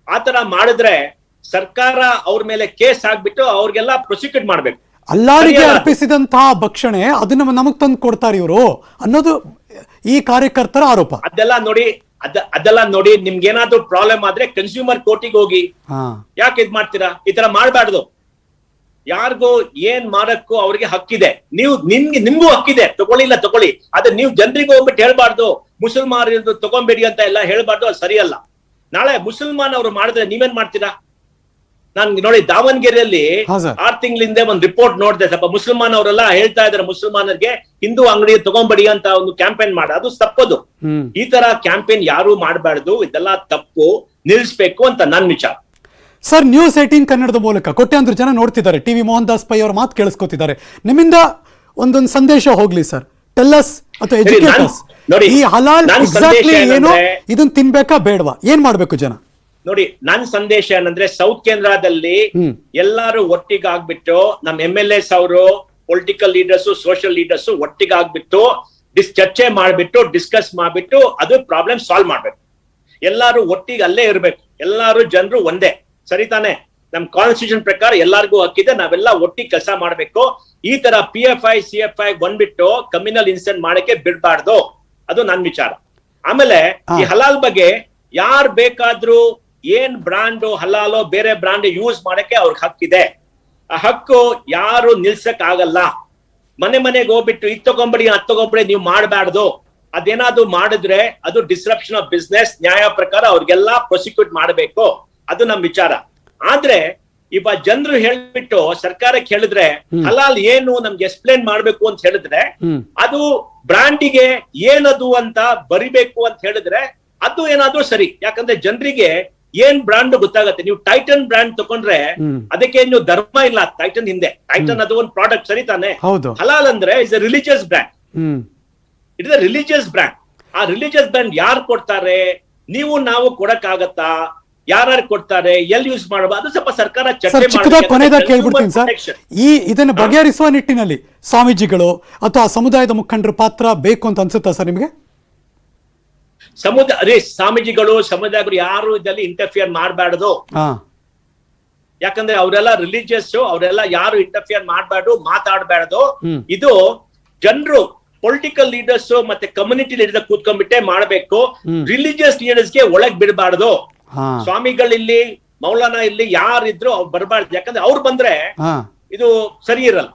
ಆತರ ಮಾಡಿದ್ರೆ ಸರ್ಕಾರ ಅವ್ರ ಮೇಲೆ ಕೇಸ್ ಆಗ್ಬಿಟ್ಟು ಅವ್ರಿಗೆಲ್ಲ ಪ್ರೊಸಿಕ್ಯೂಟ್ ಮಾಡ್ಬೇಕು. ಅಲ್ಲಾರಿಗೆ ಅರ್ಪಿಸಿದಂತಹ ಭಕ್ಷಣೆ ಅದನ್ನ ನಮಗ್ ತಂದು ಕೊಡ್ತಾರೆ ಇವರು ಅನ್ನೋದು ಈ ಕಾರ್ಯಕರ್ತರ ಆರೋಪ. ಅದೆಲ್ಲ ನೋಡಿ ನಿಮ್ಗೇನಾದ್ರೂ ಪ್ರಾಬ್ಲಮ್ ಆದ್ರೆ ಕನ್ಸ್ಯೂಮರ್ ಕೋರ್ಟಿಗೆ ಹೋಗಿ. ಯಾಕೆ ಇದ್ ಮಾಡ್ತೀರಾ? ಈ ತರ ಮಾಡ್ಬಾರ್ದು. ಯಾರಿಗೂ ಏನ್ ಮಾಡಕ್ಕೂ ಅವ್ರಿಗೆ ಹಕ್ಕಿದೆ, ನಿಮ್ಗೂ ಹಕ್ಕಿದೆ, ತಗೊಳ್ಳಿ. ಆದ್ರೆ ನೀವು ಜನರಿಗೆ ಹೋಗ್ಬಿಟ್ಟು ಹೇಳ್ಬಾರ್ದು ಮುಸಲ್ಮಾನರು ತಗೊಂಬೇಡಿ ಅಂತ ಎಲ್ಲ ಹೇಳ್ಬಾರ್ದು, ಅದು ಸರಿಯಲ್ಲ. ನಾಳೆ ಮುಸಲ್ಮಾನ್ ಅವರು ಮಾಡಿದ್ರೆ ನೀವೇನ್ ಮಾಡ್ತೀರಾ? ನಾನ್ ನೋಡಿ, ದಾವಣಗೆರೆಯಲ್ಲಿ 6 ತಿಂಗಳಿಂದ ಒಂದು ರಿಪೋರ್ಟ್ ನೋಡಿದೆ. ಸ್ವಲ್ಪ ಮುಸಲ್ಮಾನ್ ಅವರೆಲ್ಲ ಹೇಳ್ತಾ ಇದಾರೆ ಮುಸಲ್ಮಾನರಿಗೆ ಹಿಂದೂ ಅಂಗಡಿ ತಗೊಂಬೇಡಿ ಅಂತ ಒಂದು ಕ್ಯಾಂಪೇನ್ ಮಾಡಿ, ಅದು ತಪ್ಪದು. ಈ ತರ ಕ್ಯಾಂಪೇನ್ ಯಾರು ಮಾಡಬಾರ್ದು, ಇದೆಲ್ಲ ತಪ್ಪು, ನಿಲ್ಲಿಸ್ಬೇಕು ಅಂತ ನನ್ ವಿಚಾರ. ಸರ್, ನ್ಯೂಸ್ 18 ಕನ್ನಡದ ಮೂಲಕ ಕೋಟ್ಯಾಂತರ ಜನ ನೋಡ್ತಿದ್ದಾರೆ, ಟಿವಿ ಮೋಹನ್ ದಾಸ್ ಪೈ ಅವರ ಮಾತು ಕೇಳಿಸ್ಕೊತಿದ್ದಾರೆ. ನಿಮ್ಮಿಂದ ಒಂದೊಂದು ಸಂದೇಶ ಹೋಗ್ಲಿ ಸರ್, ಟೆಲ್ಲಸ್ ಅಥವಾ ಎಜುಕೇಟರ್ಸ್. ಈ ಹಲಾಲ್ ಎಕ್ಸಾಕ್ಟ್ಲಿ ಏನು, ಇದನ್ನ ತಿನ್ಬೇಕಾ ಬೇಡವಾ, ಏನ್ ಮಾಡ್ಬೇಕು ಜನ? ನೋಡಿ, ನನ್ ಸಂದೇಶ ಏನಂದ್ರೆ, ಸೌತ್ ಕೇಂದ್ರದಲ್ಲಿ ಎಲ್ಲಾರು ಒಟ್ಟಿಗೆ ಆಗ್ಬಿಟ್ಟು, ನಮ್ MLAs ಅವರು, ಪೊಲಿಟಿಕಲ್ ಲೀಡರ್ಸ್, ಸೋಷಿಯಲ್ ಲೀಡರ್ಸ್ ಒಟ್ಟಿಗೆ ಆಗ್ಬಿಟ್ಟು ಚರ್ಚೆ ಮಾಡ್ಬಿಟ್ಟು ಡಿಸ್ಕಸ್ ಮಾಡ್ಬಿಟ್ಟು ಅದು ಪ್ರಾಬ್ಲಮ್ ಸಾಲ್ವ್ ಮಾಡ್ಬೇಕು. ಎಲ್ಲಾರು ಒಟ್ಟಿಗೆ ಅಲ್ಲೇ ಇರ್ಬೇಕು, ಎಲ್ಲಾರು ಜನರು ಒಂದೇ, ಸರಿ ತಾನೆ? ನಮ್ ಕಾನ್ಸ್ಟಿಟ್ಯೂಷನ್ ಪ್ರಕಾರ ಎಲ್ಲಾರ್ಗೂ ಹಕ್ಕಿದೆ, ನಾವೆಲ್ಲ ಒಟ್ಟಿಗೆ ಕೆಲಸ ಮಾಡ್ಬೇಕು. ಈ ತರ PFI CFI ಬಂದ್ಬಿಟ್ಟು ಕಮ್ಯುನಲ್ ಇನ್ಸಿಡೆಂಟ್ ಮಾಡಕ್ಕೆ ಬಿಡ್ಬಾರ್ದು, ಅದು ನನ್ ವಿಚಾರ. ಆಮೇಲೆ ಈ ಹಲಾಲ್ ಬಗ್ಗೆ ಯಾರ್ ಬೇಕಾದ್ರೂ ಏನ್ ಬ್ರಾಂಡ್ ಹಲಾಲೋ ಬೇರೆ ಬ್ರಾಂಡ್ ಯೂಸ್ ಮಾಡಕ್ಕೆ ಅವ್ರಿಗೆ ಹಕ್ಕಿದೆ. ಆ ಹಕ್ಕು ಯಾರು ನಿಲ್ಸಕ್ ಆಗಲ್ಲ. ಮನೆಗೆ ಹೋಗ್ಬಿಟ್ಟು ಇದ್ ತಗೊಂಬಿಡಿ ಅದ್ ತಗೊಂಬಿಡಿ ನೀವು ಮಾಡಬಾರ್ದು. ಅದೇನಾದ್ರು ಮಾಡಿದ್ರೆ ಅದು ಡಿಸ್ರಪ್ಷನ್ ಆಫ್ ಬಿಸ್ನೆಸ್, ನ್ಯಾಯ ಪ್ರಕಾರ ಅವ್ರಿಗೆಲ್ಲ ಪ್ರಾಸಿಕ್ಯೂಟ್ ಮಾಡಬೇಕು, ಅದು ನಮ್ ವಿಚಾರ. ಆದ್ರೆ ಇವ ಜನರು ಹೇಳ್ಬಿಟ್ಟು ಸರ್ಕಾರಕ್ಕೆ ಹೇಳಿದ್ರೆ ಹಲಾಲ್ ಏನು ನಮ್ಗೆ ಎಕ್ಸ್ಪ್ಲೇನ್ ಮಾಡ್ಬೇಕು ಅಂತ ಹೇಳಿದ್ರೆ, ಅದು ಬ್ರಾಂಡಿಗೆ ಏನದು ಅಂತ ಬರಿಬೇಕು ಅಂತ ಹೇಳಿದ್ರೆ ಅದು ಏನಾದ್ರೂ ಸರಿ. ಯಾಕಂದ್ರೆ ಜನರಿಗೆ ಏನ್ ಬ್ರಾಂಡ್ ಗೊತ್ತಾಗತ್ತೆ. ನೀವು ಟೈಟನ್ ಬ್ರಾಂಡ್ ತಗೊಂಡ್ರೆ ಅದಕ್ಕೆ ನೀವು ಧರ್ಮ ಇಲ್ಲ. ಟೈಟನ್ ಹಿಂದೆ ಟೈಟನ್ ಅದು ಒಂದು ಪ್ರಾಡಕ್ಟ್ ಸರಿ ತಾನೆ. ಹಲಾಲ್ ಅಂದ್ರೆ is a religious brand. It is a religious brand. ಆ ರಿಲಿಜಿಯಸ್ ಬ್ರ್ಯಾಂಡ್ ಯಾರು ಕೊಡ್ತಾರೆ? ನೀವು ನಾವು ಕೊಡಕ್ಕಾಗತ್ತಾ? ಯಾರು ಕೊಡ್ತಾರೆ? ಎಲ್ಲಿ ಯೂಸ್ ಮಾಡಬಹುದು? ಅದು ಸ್ವಲ್ಪ ಸರ್ಕಾರ ಚಿಕ್ಕದಾಗಿ ಕೊನೆಯದಾಗಿ ಕೇಳ್ಬಿಡ್ತೀನಿ ಸರ್. ಇದನ್ನು ಬಗೆಹರಿಸುವ ನಿಟ್ಟಿನಲ್ಲಿ ಸ್ವಾಮೀಜಿಗಳು ಅಥವಾ ಸಮುದಾಯದ ಮುಖಂಡರ ಪಾತ್ರ ಬೇಕು ಅಂತ ಅನ್ಸುತ್ತಾ ಸರ್ ನಿಮಗೆ? ಸ್ವಾಮೀಜಿಗಳು ಸಮುದಾಯಗಳು ಯಾರು ಇದರಲ್ಲಿ ಇಂಟರ್ಫಿಯರ್ ಮಾಡಬಾರ್ದು. ಯಾಕಂದ್ರೆ ಅವರೆಲ್ಲ ರಿಲಿಜಿಯಸ್, ಅವರೆಲ್ಲ ಯಾರು ಇಂಟರ್ಫಿಯರ್ ಮಾಡಬಾರ್ದು, ಮಾತಾಡಬಾರ್ದು. ಇದು ಜನರು ಪೊಲಿಟಿಕಲ್ ಲೀಡರ್ಸ್ ಮತ್ತೆ ಕಮ್ಯುನಿಟಿ ಲೀಡರ್ ಕೂತ್ಕೊಂಡ್ಬಿಟ್ಟೆ ಮಾಡಬೇಕು. ರಿಲಿಜಿಯಸ್ ಲೀಡರ್ಸ್ಗೆ ಒಳಗ್ ಬಿಡಬಾರ್ದು. ಸ್ವಾಮಿಗಳಿಲ್ಲಿ ಮೌಲಾನಾ ಇಲ್ಲಿ ಯಾರಿದ್ರು ಅವ್ರು ಬರಬಾರ್ದು. ಯಾಕಂದ್ರೆ ಅವ್ರು ಬಂದ್ರೆ ಇದು ಸರಿ ಇರಲ್ಲ.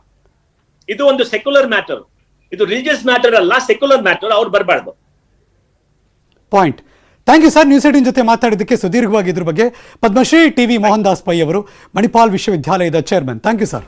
ಇದು ಒಂದು ಸೆಕ್ಯುಲರ್ ಮ್ಯಾಟರ್, ಇದು ರಿಲಿಜಿಯಸ್ ಮ್ಯಾಟರ್ ಅಲ್ಲ, ಸೆಕ್ಯುಲರ್ ಮ್ಯಾಟರ್. ಅವ್ರು ಬರಬಾರ್ದು. Point. Thank you sir. News 18 ಜೊತೆ ಮಾತಾಡಿದ್ದಕ್ಕೆ ಸುದೀರ್ಘವಾಗಿ ಇದ್ರ ಬಗ್ಗೆ. ಪದ್ಮಶ್ರೀ ಟಿವಿ ಮೋಹನ್ ದಾಸ್ ಪೈ ಅವರು, ಮಣಿಪಾಲ್ ವಿಶ್ವವಿದ್ಯಾಲಯದ ಚೇರ್ಮನ್. Thank you sir.